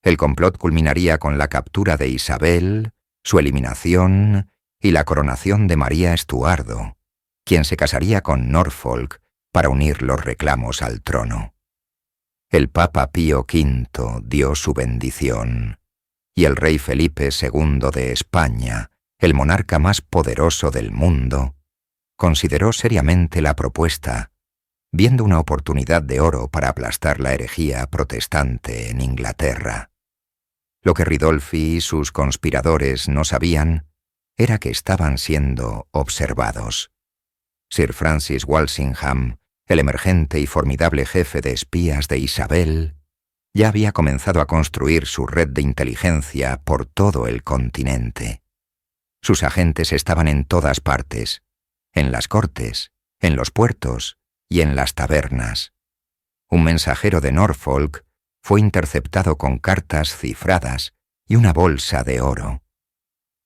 Speaker 1: El complot culminaría con la captura de Isabel, su eliminación y la coronación de María Estuardo, quien se casaría con Norfolk para unir los reclamos al trono. El Papa Pío V dio su bendición, y el rey Felipe II de España, el monarca más poderoso del mundo, consideró seriamente la propuesta, viendo una oportunidad de oro para aplastar la herejía protestante en Inglaterra. Lo que Ridolfi y sus conspiradores no sabían era que estaban siendo observados. Sir Francis Walsingham, el emergente y formidable jefe de espías de Isabel, ya había comenzado a construir su red de inteligencia por todo el continente. Sus agentes estaban en todas partes, en las cortes, en los puertos y en las tabernas. Un mensajero de Norfolk fue interceptado con cartas cifradas y una bolsa de oro.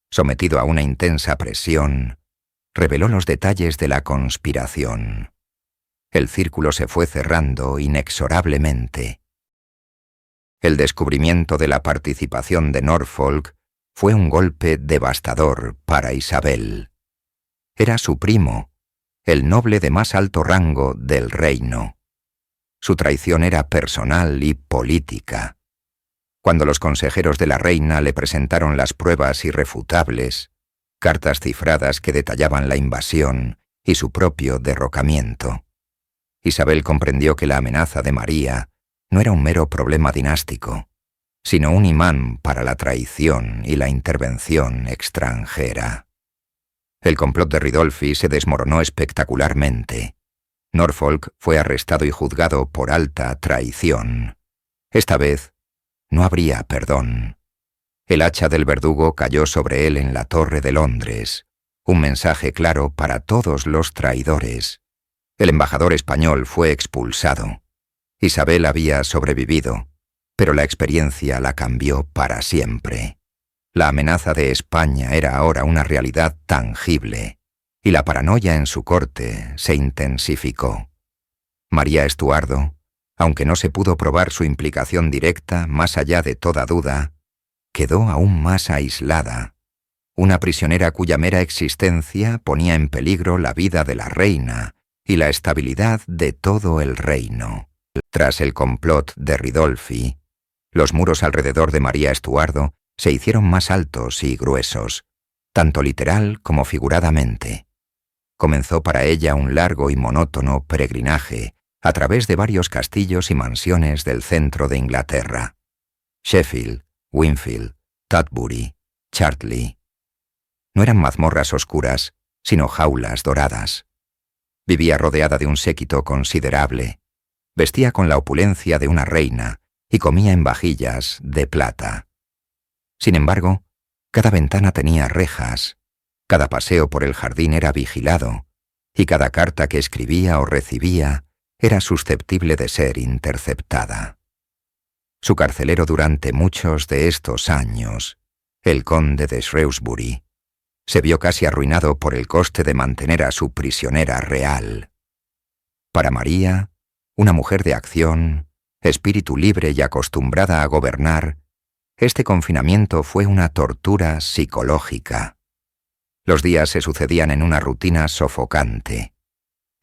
Speaker 1: Sometido a una intensa presión, reveló los detalles de la conspiración. El círculo se fue cerrando inexorablemente. El descubrimiento de la participación de Norfolk fue un golpe devastador para Isabel. Era su primo, el noble de más alto rango del reino. Su traición era personal y política. Cuando los consejeros de la reina le presentaron las pruebas irrefutables, cartas cifradas que detallaban la invasión y su propio derrocamiento, Isabel comprendió que la amenaza de María no era un mero problema dinástico, sino un imán para la traición y la intervención extranjera. El complot de Ridolfi se desmoronó espectacularmente. Norfolk fue arrestado y juzgado por alta traición. Esta vez no habría perdón. El hacha del verdugo cayó sobre él en la Torre de Londres, un mensaje claro para todos los traidores. El embajador español fue expulsado. Isabel había sobrevivido, pero la experiencia la cambió para siempre. La amenaza de España era ahora una realidad tangible, y la paranoia en su corte se intensificó. María Estuardo, aunque no se pudo probar su implicación directa más allá de toda duda, quedó aún más aislada, una prisionera cuya mera existencia ponía en peligro la vida de la reina y la estabilidad de todo el reino. Tras el complot de Ridolfi, los muros alrededor de María Estuardo se hicieron más altos y gruesos, tanto literal como figuradamente. Comenzó para ella un largo y monótono peregrinaje a través de varios castillos y mansiones del centro de Inglaterra: Sheffield, Winfield, Tutbury, Chartley. No eran mazmorras oscuras, sino jaulas doradas. Vivía rodeada de un séquito considerable, vestía con la opulencia de una reina y comía en vajillas de plata. Sin embargo, cada ventana tenía rejas, cada paseo por el jardín era vigilado, y cada carta que escribía o recibía era susceptible de ser interceptada. Su carcelero durante muchos de estos años, el conde de Shrewsbury, se vio casi arruinado por el coste de mantener a su prisionera real. Para María, una mujer de acción, espíritu libre y acostumbrada a gobernar, este confinamiento fue una tortura psicológica. Los días se sucedían en una rutina sofocante.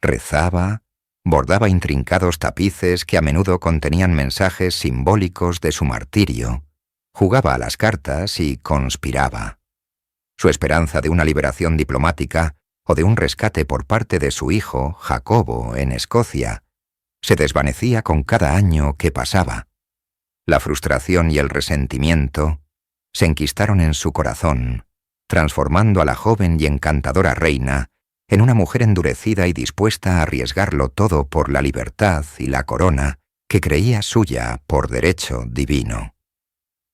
Speaker 1: Rezaba, bordaba intrincados tapices que a menudo contenían mensajes simbólicos de su martirio, jugaba a las cartas y conspiraba. Su esperanza de una liberación diplomática o de un rescate por parte de su hijo, Jacobo, en Escocia, se desvanecía con cada año que pasaba. La frustración y el resentimiento se enquistaron en su corazón, transformando a la joven y encantadora reina en una mujer endurecida y dispuesta a arriesgarlo todo por la libertad y la corona que creía suya por derecho divino.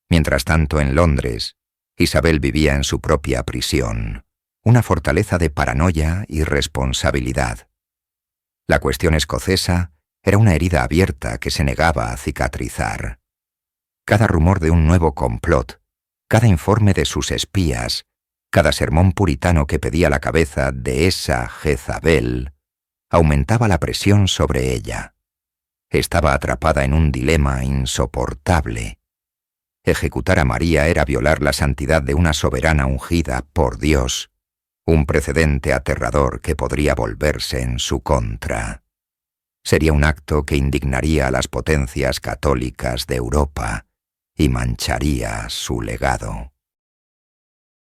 Speaker 1: Mientras tanto, en Londres, Isabel vivía en su propia prisión, una fortaleza de paranoia y responsabilidad. La cuestión escocesa Era una herida abierta que se negaba a cicatrizar. Cada rumor de un nuevo complot, cada informe de sus espías, cada sermón puritano que pedía la cabeza de esa Jezabel, aumentaba la presión sobre ella. Estaba atrapada en un dilema insoportable. Ejecutar a María era violar la santidad de una soberana ungida por Dios, un precedente aterrador que podría volverse en su contra. Sería un acto que indignaría a las potencias católicas de Europa y mancharía su legado.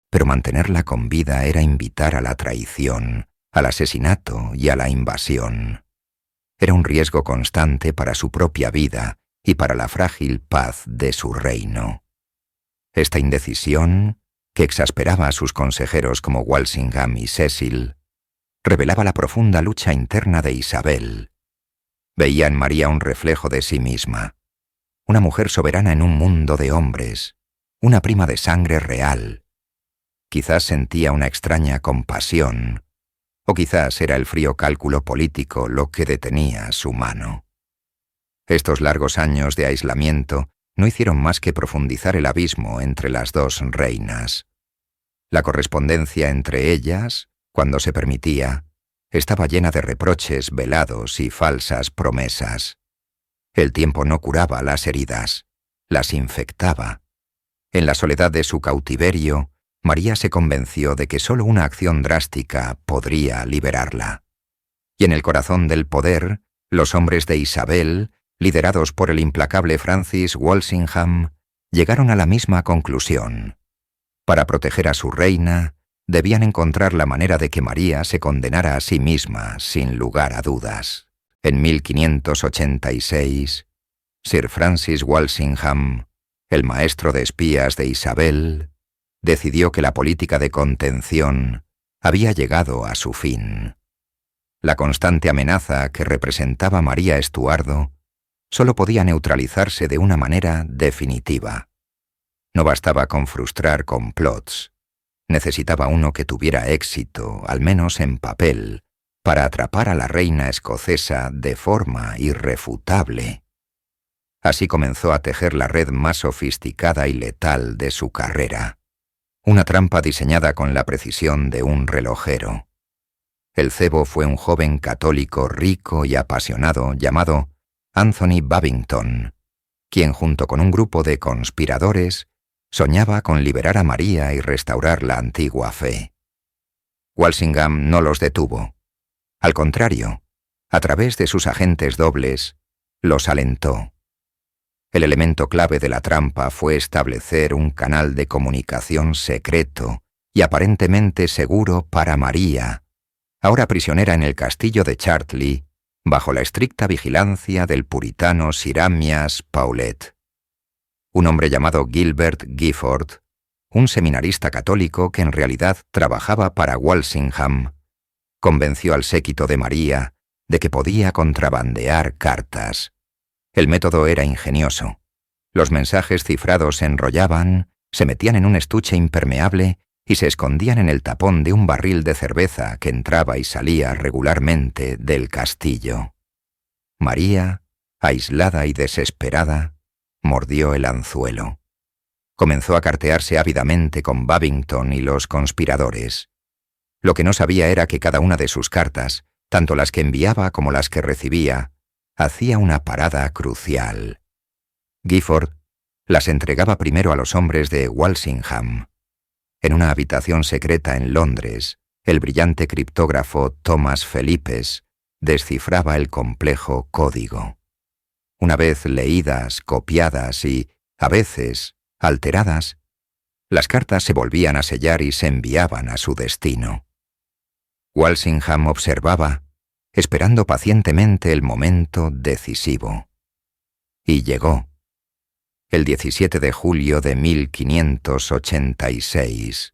Speaker 1: Pero mantenerla con vida era invitar a la traición, al asesinato y a la invasión. Era un riesgo constante para su propia vida y para la frágil paz de su reino. Esta indecisión, que exasperaba a sus consejeros como Walsingham y Cecil, revelaba la profunda lucha interna de Isabel. Veía en María un reflejo de sí misma, una mujer soberana en un mundo de hombres, una prima de sangre real. Quizás sentía una extraña compasión, o quizás era el frío cálculo político lo que detenía su mano. Estos largos años de aislamiento no hicieron más que profundizar el abismo entre las dos reinas. La correspondencia entre ellas, cuando se permitía, estaba llena de reproches velados y falsas promesas. El tiempo no curaba las heridas, las infectaba. En la soledad de su cautiverio, María se convenció de que solo una acción drástica podría liberarla. Y en el corazón del poder, los hombres de Isabel, liderados por el implacable Francis Walsingham, llegaron a la misma conclusión. Para proteger a su reina, debían encontrar la manera de que María se condenara a sí misma sin lugar a dudas. En 1586, Sir Francis Walsingham, el maestro de espías de Isabel, decidió que la política de contención había llegado a su fin. La constante amenaza que representaba María Estuardo solo podía neutralizarse de una manera definitiva. No bastaba con frustrar complots. Necesitaba uno que tuviera éxito, al menos en papel, para atrapar a la reina escocesa de forma irrefutable. Así comenzó a tejer la red más sofisticada y letal de su carrera. Una trampa diseñada con la precisión de un relojero. El cebo fue un joven católico rico y apasionado llamado Anthony Babington, quien junto con un grupo de conspiradores soñaba con liberar a María y restaurar la antigua fe. Walsingham no los detuvo. Al contrario, a través de sus agentes dobles, los alentó. El elemento clave de la trampa fue establecer un canal de comunicación secreto y aparentemente seguro para María, ahora prisionera en el castillo de Chartley, bajo la estricta vigilancia del puritano Sir Amyas Paulet. Un hombre llamado Gilbert Gifford, un seminarista católico que en realidad trabajaba para Walsingham, convenció al séquito de María de que podía contrabandear cartas. El método era ingenioso. Los mensajes cifrados se enrollaban, se metían en un estuche impermeable y se escondían en el tapón de un barril de cerveza que entraba y salía regularmente del castillo. María, aislada y desesperada, mordió el anzuelo. Comenzó a cartearse ávidamente con Babington y los conspiradores. Lo que no sabía era que cada una de sus cartas, tanto las que enviaba como las que recibía, hacía una parada crucial. Gifford las entregaba primero a los hombres de Walsingham. En una habitación secreta en Londres, el brillante criptógrafo Thomas Phelippes descifraba el complejo código. Una vez leídas, copiadas y, a veces, alteradas, las cartas se volvían a sellar y se enviaban a su destino. Walsingham observaba, esperando pacientemente el momento decisivo. Y llegó. El 17 de julio de 1586,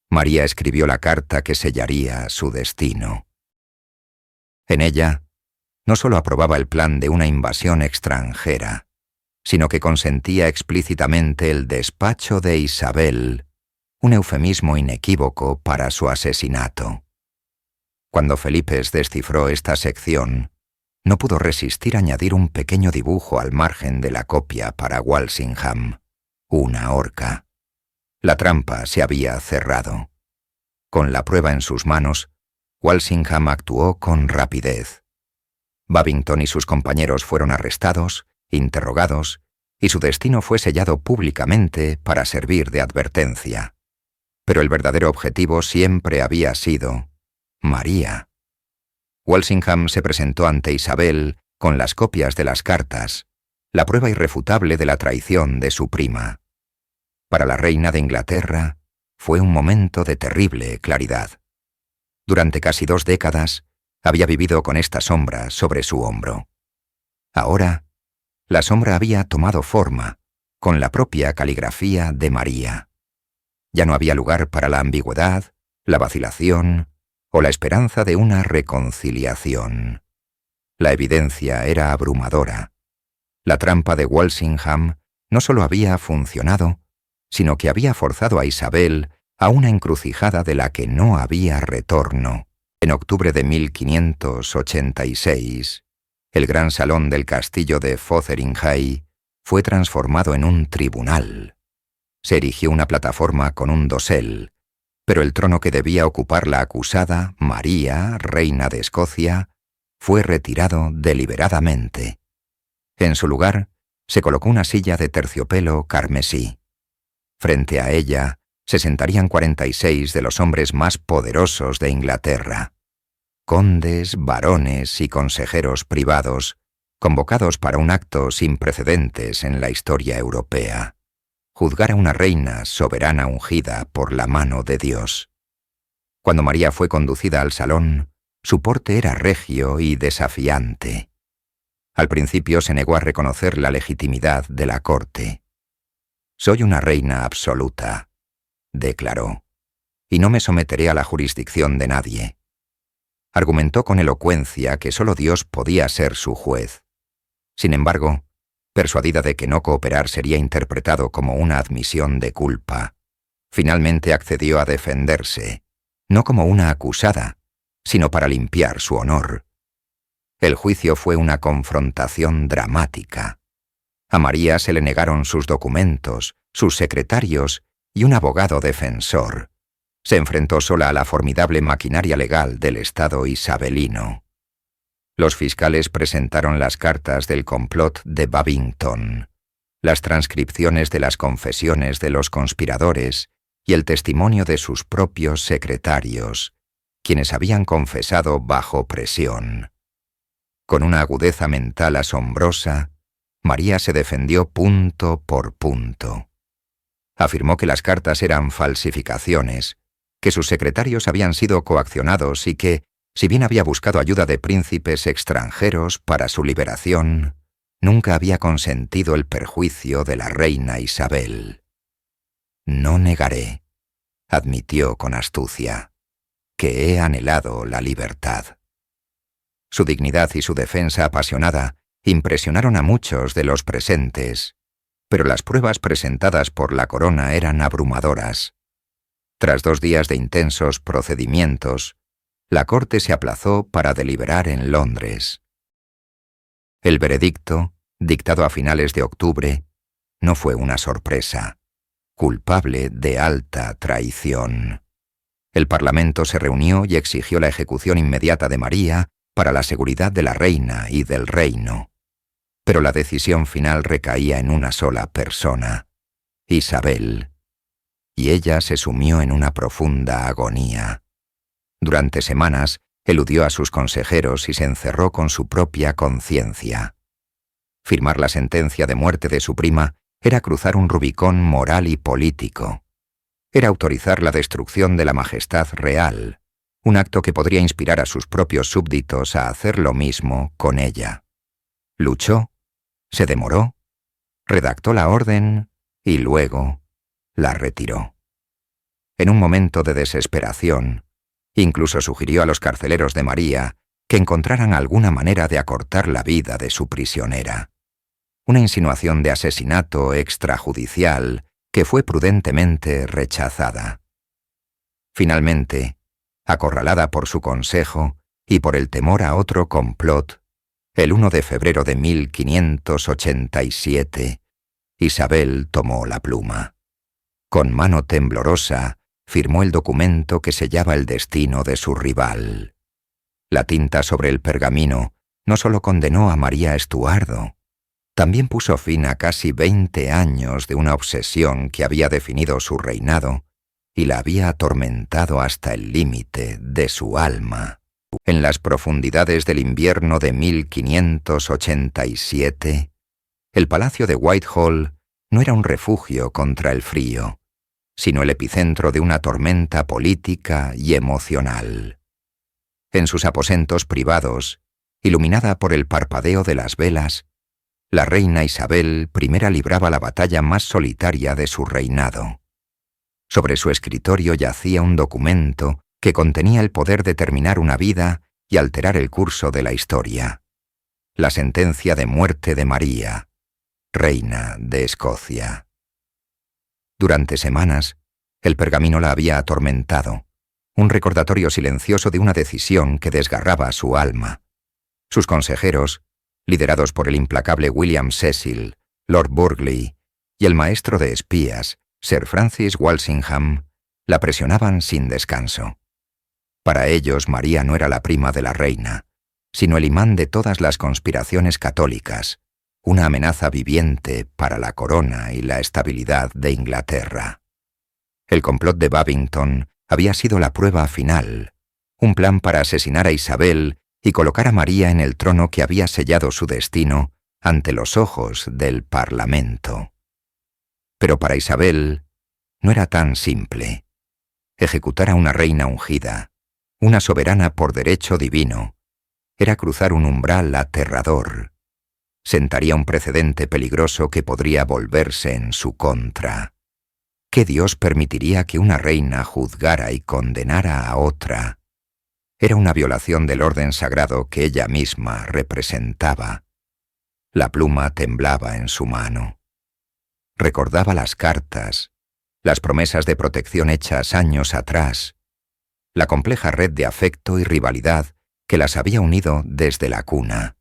Speaker 1: María escribió la carta que sellaría su destino. En ella, no solo aprobaba el plan de una invasión extranjera, sino que consentía explícitamente el despacho de Isabel, un eufemismo inequívoco para su asesinato. Cuando Phelippes descifró esta sección, no pudo resistir añadir un pequeño dibujo al margen de la copia para Walsingham, una horca. La trampa se había cerrado. Con la prueba en sus manos, Walsingham actuó con rapidez. Babington y sus compañeros fueron arrestados, interrogados, y su destino fue sellado públicamente para servir de advertencia. Pero el verdadero objetivo siempre había sido María. Walsingham se presentó ante Isabel con las copias de las cartas, la prueba irrefutable de la traición de su prima. Para la reina de Inglaterra fue un momento de terrible claridad. Durante casi 2 décadas había vivido con esta sombra sobre su hombro. Ahora, la sombra había tomado forma, con la propia caligrafía de María. Ya no había lugar para la ambigüedad, la vacilación o la esperanza de una reconciliación. La evidencia era abrumadora. La trampa de Walsingham no solo había funcionado, sino que había forzado a Isabel a una encrucijada de la que no había retorno. En octubre de 1586, el gran salón del castillo de Fotheringhay fue transformado en un tribunal. Se erigió una plataforma con un dosel, pero el trono que debía ocupar la acusada, María, reina de Escocia, fue retirado deliberadamente. En su lugar, se colocó una silla de terciopelo carmesí. Frente a ella, se sentarían 46 de los hombres más poderosos de Inglaterra. Condes, barones y consejeros privados, convocados para un acto sin precedentes en la historia europea. Juzgar a una reina soberana ungida por la mano de Dios. Cuando María fue conducida al salón, su porte era regio y desafiante. Al principio se negó a reconocer la legitimidad de la corte. «Soy una reina absoluta», declaró, «y no me someteré a la jurisdicción de nadie». Argumentó con elocuencia que solo Dios podía ser su juez. Sin embargo, persuadida de que no cooperar sería interpretado como una admisión de culpa, finalmente accedió a defenderse, no como una acusada, sino para limpiar su honor. El juicio fue una confrontación dramática. A María se le negaron sus documentos, sus secretarios y un abogado defensor. Se enfrentó sola a la formidable maquinaria legal del Estado isabelino. Los fiscales presentaron las cartas del complot de Babington, las transcripciones de las confesiones de los conspiradores y el testimonio de sus propios secretarios, quienes habían confesado bajo presión. Con una agudeza mental asombrosa, María se defendió punto por punto. Afirmó que las cartas eran falsificaciones, que sus secretarios habían sido coaccionados y que, si bien había buscado ayuda de príncipes extranjeros para su liberación, nunca había consentido el perjuicio de la reina Isabel. «No negaré», admitió con astucia, «que he anhelado la libertad». Su dignidad y su defensa apasionada impresionaron a muchos de los presentes, pero las pruebas presentadas por la corona eran abrumadoras. Tras 2 días de intensos procedimientos, la corte se aplazó para deliberar en Londres. El veredicto, dictado a finales de octubre, no fue una sorpresa. Culpable de alta traición. El Parlamento se reunió y exigió la ejecución inmediata de María para la seguridad de la reina y del reino. Pero la decisión final recaía en una sola persona, Isabel, y ella se sumió en una profunda agonía. Durante semanas, eludió a sus consejeros y se encerró con su propia conciencia. Firmar la sentencia de muerte de su prima era cruzar un rubicón moral y político. Era autorizar la destrucción de la majestad real, un acto que podría inspirar a sus propios súbditos a hacer lo mismo con ella. Luchó, se demoró, redactó la orden y luego la retiró. En un momento de desesperación, incluso sugirió a los carceleros de María que encontraran alguna manera de acortar la vida de su prisionera. Una insinuación de asesinato extrajudicial que fue prudentemente rechazada. Finalmente, acorralada por su consejo y por el temor a otro complot, El 1 de febrero de 1587, Isabel tomó la pluma. Con mano temblorosa, firmó el documento que sellaba el destino de su rival. La tinta sobre el pergamino no solo condenó a María Estuardo, también puso fin a casi 20 años de una obsesión que había definido su reinado y la había atormentado hasta el límite de su alma. En las profundidades del invierno de 1587, el palacio de Whitehall no era un refugio contra el frío, sino el epicentro de una tormenta política y emocional. En sus aposentos privados, iluminada por el parpadeo de las velas, la reina Isabel I libraba la batalla más solitaria de su reinado. Sobre su escritorio yacía un documento que contenía el poder de terminar una vida y alterar el curso de la historia. La sentencia de muerte de María, reina de Escocia. Durante semanas, el pergamino la había atormentado, un recordatorio silencioso de una decisión que desgarraba su alma. Sus consejeros, liderados por el implacable William Cecil, Lord Burghley, y el maestro de espías, Sir Francis Walsingham, la presionaban sin descanso. Para ellos, María no era la prima de la reina, sino el imán de todas las conspiraciones católicas, una amenaza viviente para la corona y la estabilidad de Inglaterra. El complot de Babington había sido la prueba final, un plan para asesinar a Isabel y colocar a María en el trono que había sellado su destino ante los ojos del Parlamento. Pero para Isabel no era tan simple. Ejecutar a una reina ungida, una soberana por derecho divino, era cruzar un umbral aterrador. Sentaría un precedente peligroso que podría volverse en su contra. ¿Qué Dios permitiría que una reina juzgara y condenara a otra? Era una violación del orden sagrado que ella misma representaba. La pluma temblaba en su mano. Recordaba las cartas, las promesas de protección hechas años atrás, la compleja red de afecto y rivalidad que las había unido desde la cuna.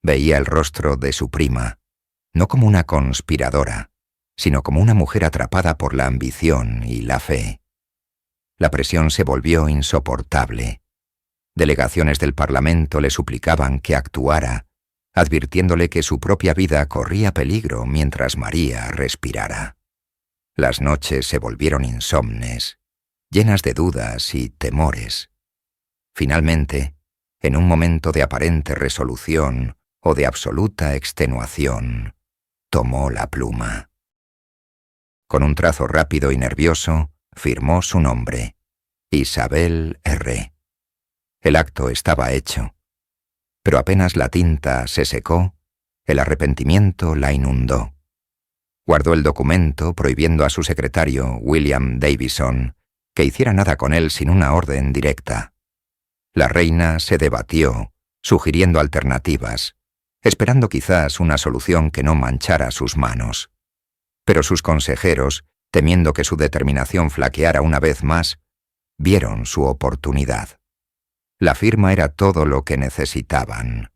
Speaker 1: Veía el rostro de su prima, no como una conspiradora, sino como una mujer atrapada por la ambición y la fe. La presión se volvió insoportable. Delegaciones del Parlamento le suplicaban que actuara, advirtiéndole que su propia vida corría peligro mientras María respirara. Las noches se volvieron insomnes, llenas de dudas y temores. Finalmente, en un momento de aparente resolución o de absoluta extenuación, tomó la pluma. Con un trazo rápido y nervioso, firmó su nombre, Isabel R. El acto estaba hecho, pero apenas la tinta se secó, el arrepentimiento la inundó. Guardó el documento prohibiendo a su secretario, William Davison, que hiciera nada con él sin una orden directa. La reina se debatió, sugiriendo alternativas, esperando quizás una solución que no manchara sus manos. Pero sus consejeros, temiendo que su determinación flaqueara una vez más, vieron su oportunidad. La firma era todo lo que necesitaban.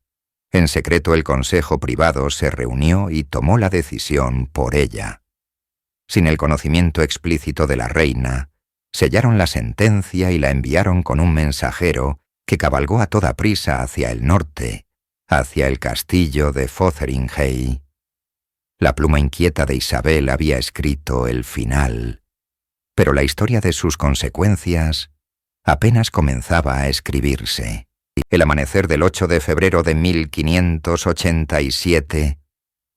Speaker 1: En secreto el consejo privado se reunió y tomó la decisión por ella. Sin el conocimiento explícito de la reina, sellaron la sentencia y la enviaron con un mensajero que cabalgó a toda prisa hacia el norte, hacia el castillo de Fotheringhay. La pluma inquieta de Isabel había escrito el final, pero la historia de sus consecuencias apenas comenzaba a escribirse. El amanecer del 8 de febrero de 1587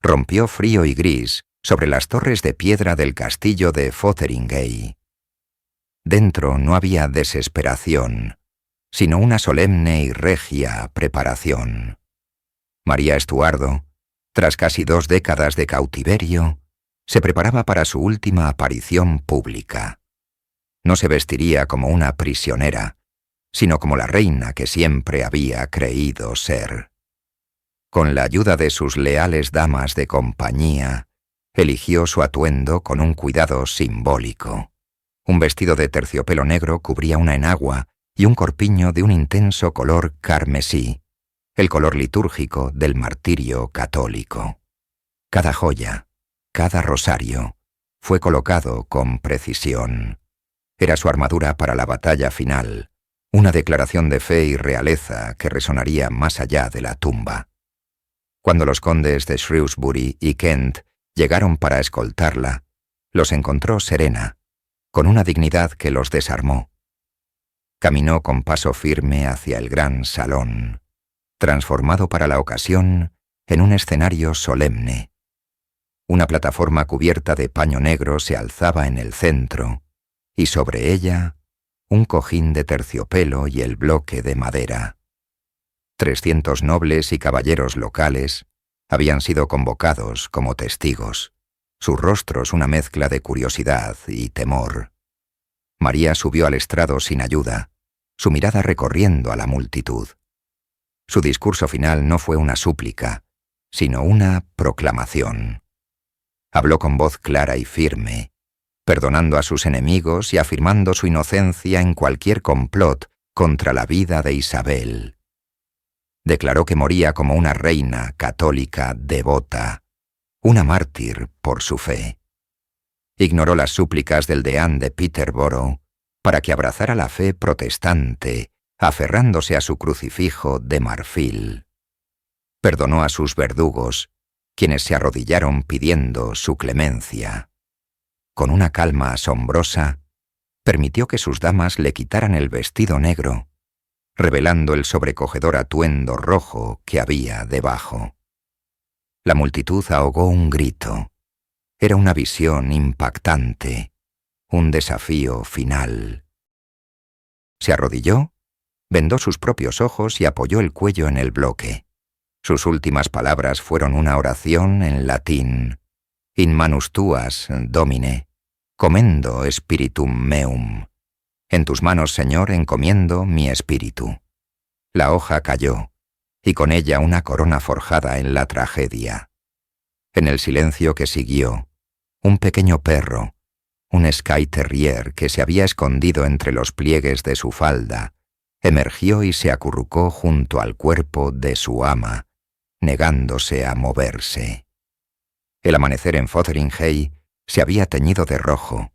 Speaker 1: rompió frío y gris sobre las torres de piedra del castillo de Fotheringhay. Dentro no había desesperación, sino una solemne y regia preparación. María Estuardo, tras casi 2 décadas de cautiverio, se preparaba para su última aparición pública. No se vestiría como una prisionera, sino como la reina que siempre había creído ser. Con la ayuda de sus leales damas de compañía, eligió su atuendo con un cuidado simbólico. Un vestido de terciopelo negro cubría una enagua y un corpiño de un intenso color carmesí, el color litúrgico del martirio católico. Cada joya, cada rosario, fue colocado con precisión. Era su armadura para la batalla final, una declaración de fe y realeza que resonaría más allá de la tumba. Cuando los condes de Shrewsbury y Kent llegaron para escoltarla, los encontró serena, con una dignidad que los desarmó. Caminó con paso firme hacia el gran salón, transformado para la ocasión en un escenario solemne. Una plataforma cubierta de paño negro se alzaba en el centro, y sobre ella un cojín de terciopelo y el bloque de madera. 300 nobles y caballeros locales habían sido convocados como testigos, sus rostros una mezcla de curiosidad y temor. María subió al estrado sin ayuda, su mirada recorriendo a la multitud. Su discurso final no fue una súplica, sino una proclamación. Habló con voz clara y firme, perdonando a sus enemigos y afirmando su inocencia en cualquier complot contra la vida de Isabel. Declaró que moría como una reina católica devota, una mártir por su fe. Ignoró las súplicas del deán de Peterborough para que abrazara la fe protestante, aferrándose a su crucifijo de marfil. Perdonó a sus verdugos, quienes se arrodillaron pidiendo su clemencia. Con una calma asombrosa, permitió que sus damas le quitaran el vestido negro, revelando el sobrecogedor atuendo rojo que había debajo. La multitud ahogó un grito. Era una visión impactante, un desafío final. Se arrodilló, vendó sus propios ojos y apoyó el cuello en el bloque. Sus últimas palabras fueron una oración en latín: In manus tuas, Domine, commendo spiritum meum. En tus manos, Señor, encomiendo mi espíritu. La hoja cayó, y con ella una corona forjada en la tragedia. En el silencio que siguió, un pequeño perro, un Skye Terrier que se había escondido entre los pliegues de su falda, emergió y se acurrucó junto al cuerpo de su ama, negándose a moverse. El amanecer en Fotheringhay se había teñido de rojo,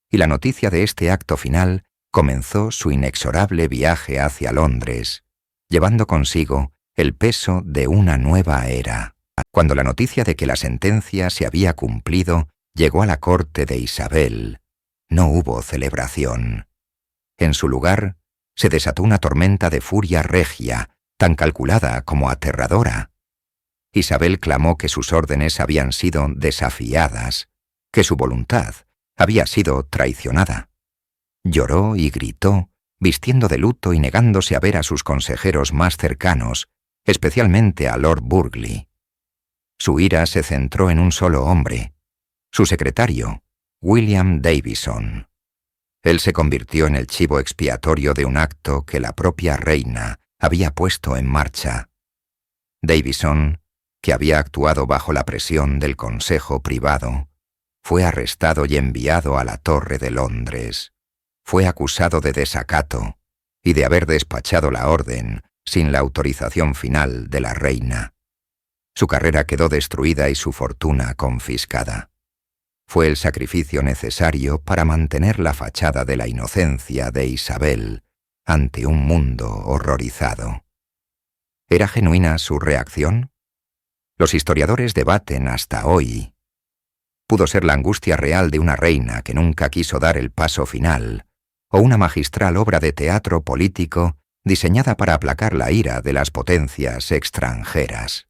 Speaker 1: y la noticia de este acto final comenzó su inexorable viaje hacia Londres, llevando consigo el peso de una nueva era. Cuando la noticia de que la sentencia se había cumplido llegó a la corte de Isabel, no hubo celebración. En su lugar, se desató una tormenta de furia regia, tan calculada como aterradora. Isabel clamó que sus órdenes habían sido desafiadas, que su voluntad había sido traicionada. Lloró y gritó, vistiendo de luto y negándose a ver a sus consejeros más cercanos, especialmente a Lord Burghley. Su ira se centró en un solo hombre, su secretario, William Davison. Él se convirtió en el chivo expiatorio de un acto que la propia reina había puesto en marcha. Davison, que había actuado bajo la presión del Consejo Privado, fue arrestado y enviado a la Torre de Londres. Fue acusado de desacato y de haber despachado la orden sin la autorización final de la reina. Su carrera quedó destruida y su fortuna confiscada. Fue el sacrificio necesario para mantener la fachada de la inocencia de Isabel ante un mundo horrorizado. ¿Era genuina su reacción? Los historiadores debaten hasta hoy. Pudo ser la angustia real de una reina que nunca quiso dar el paso final, o una magistral obra de teatro político diseñada para aplacar la ira de las potencias extranjeras.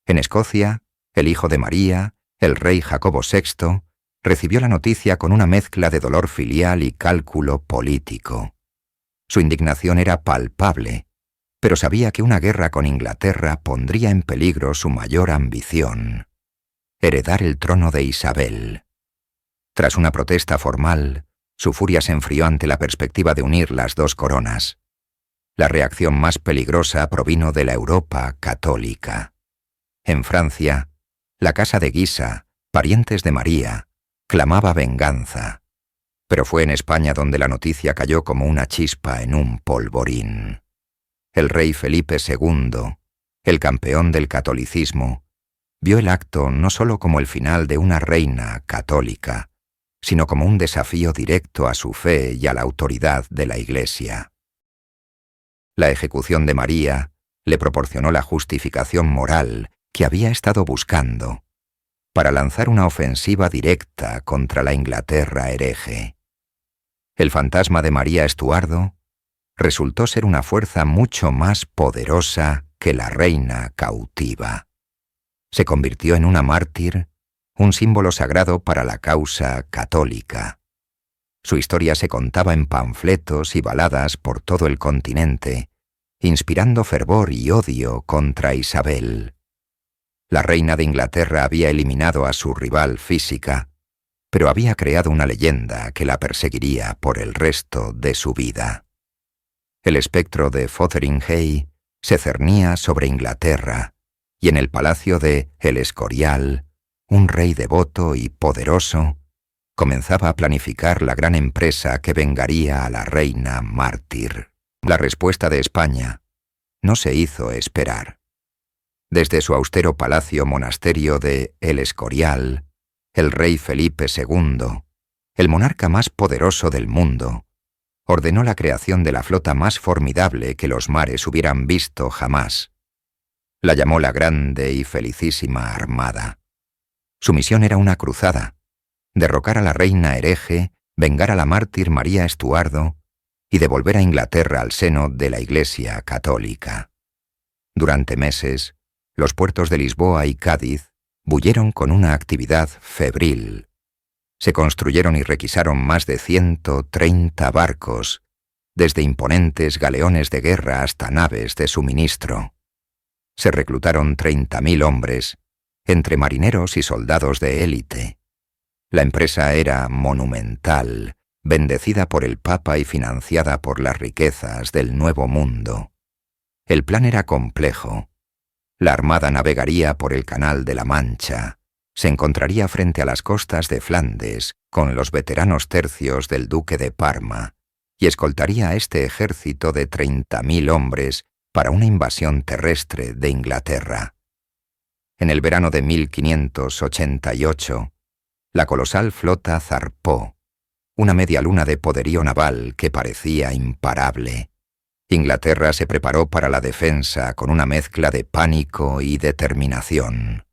Speaker 1: En Escocia, el hijo de María, el rey Jacobo VI, recibió la noticia con una mezcla de dolor filial y cálculo político. Su indignación era palpable, pero sabía que una guerra con Inglaterra pondría en peligro su mayor ambición: heredar el trono de Isabel. Tras una protesta formal, su furia se enfrió ante la perspectiva de unir las dos coronas. La reacción más peligrosa provino de la Europa católica. En Francia, la casa de Guisa, parientes de María, clamaba venganza, pero fue en España donde la noticia cayó como una chispa en un polvorín. el rey Felipe II, el campeón del catolicismo, vio el acto no solo como el final de una reina católica, sino como un desafío directo a su fe y a la autoridad de la Iglesia. La ejecución de María le proporcionó la justificación moral que había estado buscando para lanzar una ofensiva directa contra la Inglaterra hereje. El fantasma de María Estuardo resultó ser una fuerza mucho más poderosa que la reina cautiva. Se convirtió en una mártir, un símbolo sagrado para la causa católica. Su historia se contaba en panfletos y baladas por todo el continente, inspirando fervor y odio contra Isabel. La reina de Inglaterra había eliminado a su rival física, pero había creado una leyenda que la perseguiría por el resto de su vida. El espectro de Fotheringhay se cernía sobre Inglaterra, y en el palacio de El Escorial, un rey devoto y poderoso comenzaba a planificar la gran empresa que vengaría a la reina mártir. La respuesta de España no se hizo esperar. Desde su austero palacio monasterio de El Escorial, el rey Felipe II, el monarca más poderoso del mundo, ordenó la creación de la flota más formidable que los mares hubieran visto jamás. La llamó la Grande y Felicísima Armada. Su misión era una cruzada: derrocar a la reina hereje, vengar a la mártir María Estuardo y devolver a Inglaterra al seno de la Iglesia católica. Durante meses, los puertos de Lisboa y Cádiz bulleron con una actividad febril. Se construyeron y requisaron más de 130 barcos, desde imponentes galeones de guerra hasta naves de suministro. Se reclutaron 30.000 hombres, entre marineros y soldados de élite. La empresa era monumental, bendecida por el Papa y financiada por las riquezas del Nuevo Mundo. El plan era complejo. La armada navegaría por el Canal de la Mancha, se encontraría frente a las costas de Flandes con los veteranos tercios del duque de Parma y escoltaría a este ejército de 30.000 hombres para una invasión terrestre de Inglaterra. En el verano de 1588, la colosal flota zarpó, una media luna de poderío naval que parecía imparable. Inglaterra se preparó para la defensa con una mezcla de pánico y determinación.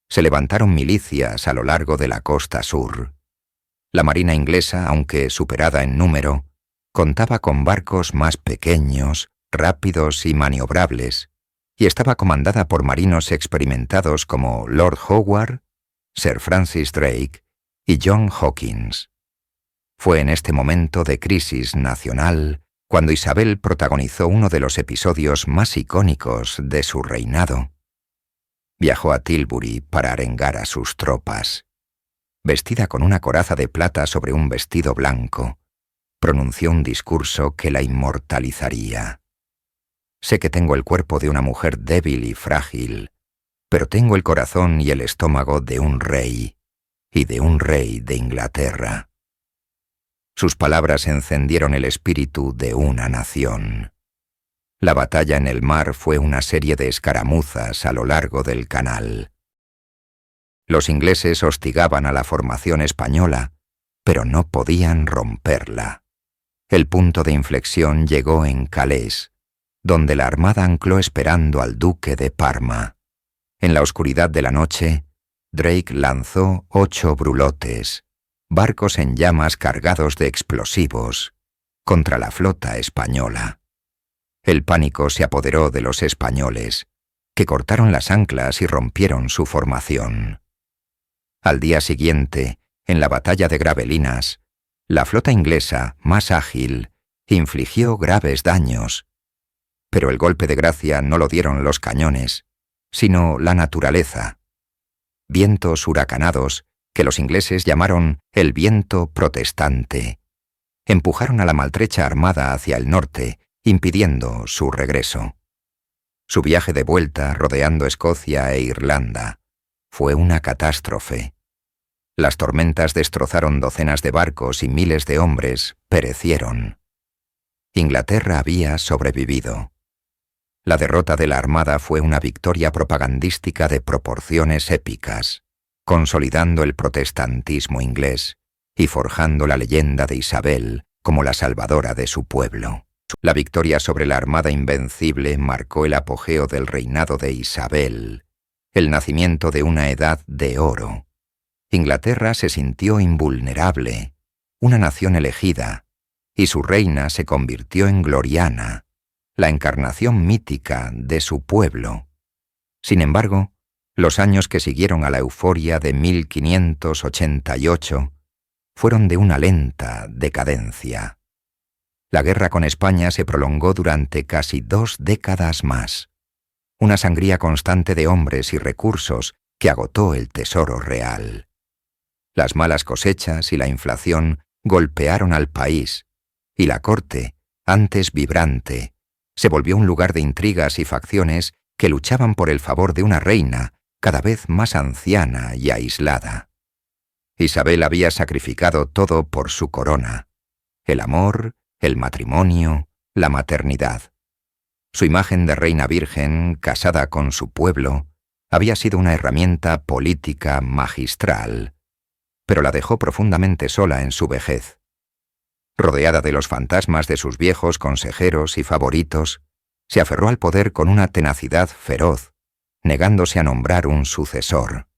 Speaker 1: Se levantaron milicias a lo largo de la costa sur. La marina inglesa, aunque superada en número, contaba con barcos más pequeños, rápidos y maniobrables, y estaba comandada por marinos experimentados como Lord Howard, Sir Francis Drake y John Hawkins. Fue en este momento de crisis nacional cuando Isabel protagonizó uno de los episodios más icónicos de su reinado. Viajó a Tilbury para arengar a sus tropas. Vestida con una coraza de plata sobre un vestido blanco, pronunció un discurso que la inmortalizaría. Sé que tengo el cuerpo de una mujer débil y frágil, pero tengo el corazón y el estómago de un rey, y de un rey de Inglaterra. Sus palabras encendieron el espíritu de una nación. La batalla en el mar fue una serie de escaramuzas a lo largo del canal. Los ingleses hostigaban a la formación española, pero no podían romperla. El punto de inflexión llegó en Calais, donde la armada ancló esperando al duque de Parma. En la oscuridad de la noche, Drake lanzó 8 brulotes, barcos en llamas cargados de explosivos, contra la flota española. El pánico se apoderó de los españoles, que cortaron las anclas y rompieron su formación. Al día siguiente, en la batalla de Gravelinas, la flota inglesa, más ágil, infligió graves daños, pero el golpe de gracia no lo dieron los cañones, sino la naturaleza. Vientos huracanados, que los ingleses llamaron el viento protestante, empujaron a la maltrecha armada hacia el norte, impidiendo su regreso. Su viaje de vuelta, rodeando Escocia e Irlanda, fue una catástrofe. Las tormentas destrozaron docenas de barcos y miles de hombres perecieron. Inglaterra había sobrevivido, La derrota de la Armada fue una victoria propagandística de proporciones épicas, consolidando el protestantismo inglés y forjando la leyenda de Isabel como la salvadora de su pueblo. La victoria sobre la Armada Invencible marcó el apogeo del reinado de Isabel, el nacimiento de una edad de oro. Inglaterra se sintió invulnerable, una nación elegida, y su reina se convirtió en Gloriana, la encarnación mítica de su pueblo. Sin embargo, los años que siguieron a la euforia de 1588 fueron de una lenta decadencia. La guerra con España se prolongó durante casi 2 décadas más, una sangría constante de hombres y recursos que agotó el tesoro real. Las malas cosechas y la inflación golpearon al país, y la corte, antes vibrante, se volvió un lugar de intrigas y facciones que luchaban por el favor de una reina cada vez más anciana y aislada. Isabel había sacrificado todo por su corona: el amor, el matrimonio, la maternidad. Su imagen de reina virgen, casada con su pueblo, había sido una herramienta política magistral, pero la dejó profundamente sola en su vejez. Rodeada de los fantasmas de sus viejos consejeros y favoritos, se aferró al poder con una tenacidad feroz, negándose a nombrar un sucesor.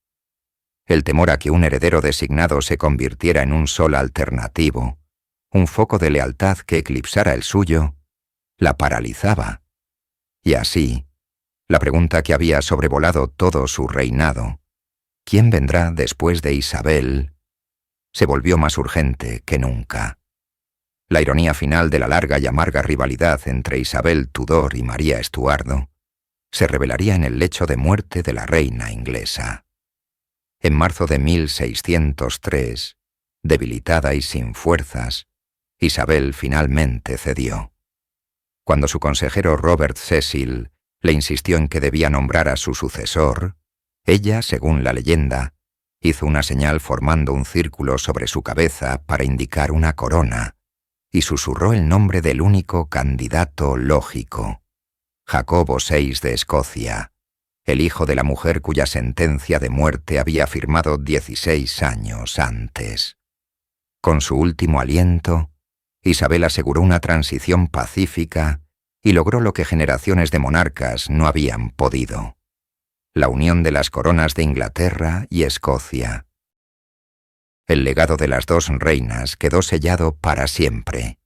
Speaker 1: El temor a que un heredero designado se convirtiera en un sol alternativo, un foco de lealtad que eclipsara el suyo, la paralizaba. Y así, la pregunta que había sobrevolado todo su reinado, ¿quién vendrá después de Isabel?, se volvió más urgente que nunca. La ironía final de la larga y amarga rivalidad entre Isabel Tudor y María Estuardo se revelaría en el lecho de muerte de la reina inglesa. En marzo de 1603, debilitada y sin fuerzas, Isabel finalmente cedió. Cuando su consejero Robert Cecil le insistió en que debía nombrar a su sucesor, ella, según la leyenda, hizo una señal formando un círculo sobre su cabeza para indicar una corona, y susurró el nombre del único candidato lógico: Jacobo VI de Escocia, el hijo de la mujer cuya sentencia de muerte había firmado 16 años antes. Con su último aliento, Isabel aseguró una transición pacífica y logró lo que generaciones de monarcas no habían podido: la unión de las coronas de Inglaterra y Escocia. El legado de las dos reinas quedó sellado para siempre.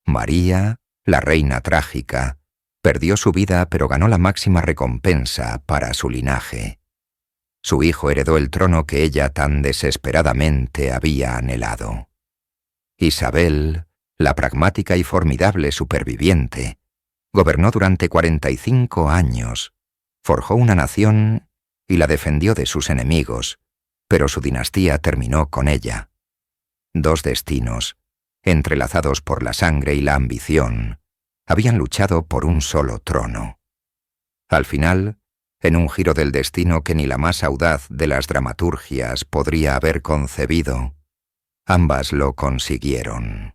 Speaker 1: María, la reina trágica, perdió su vida pero ganó la máxima recompensa para su linaje. Su hijo heredó el trono que ella tan desesperadamente había anhelado. Isabel, la pragmática y formidable superviviente, gobernó durante 45 años, forjó una nación y la defendió de sus enemigos, pero su dinastía terminó con ella. 2 destinos, entrelazados por la sangre y la ambición, habían luchado por un solo trono. Al final, en un giro del destino que ni la más audaz de las dramaturgias podría haber concebido, ambas lo consiguieron.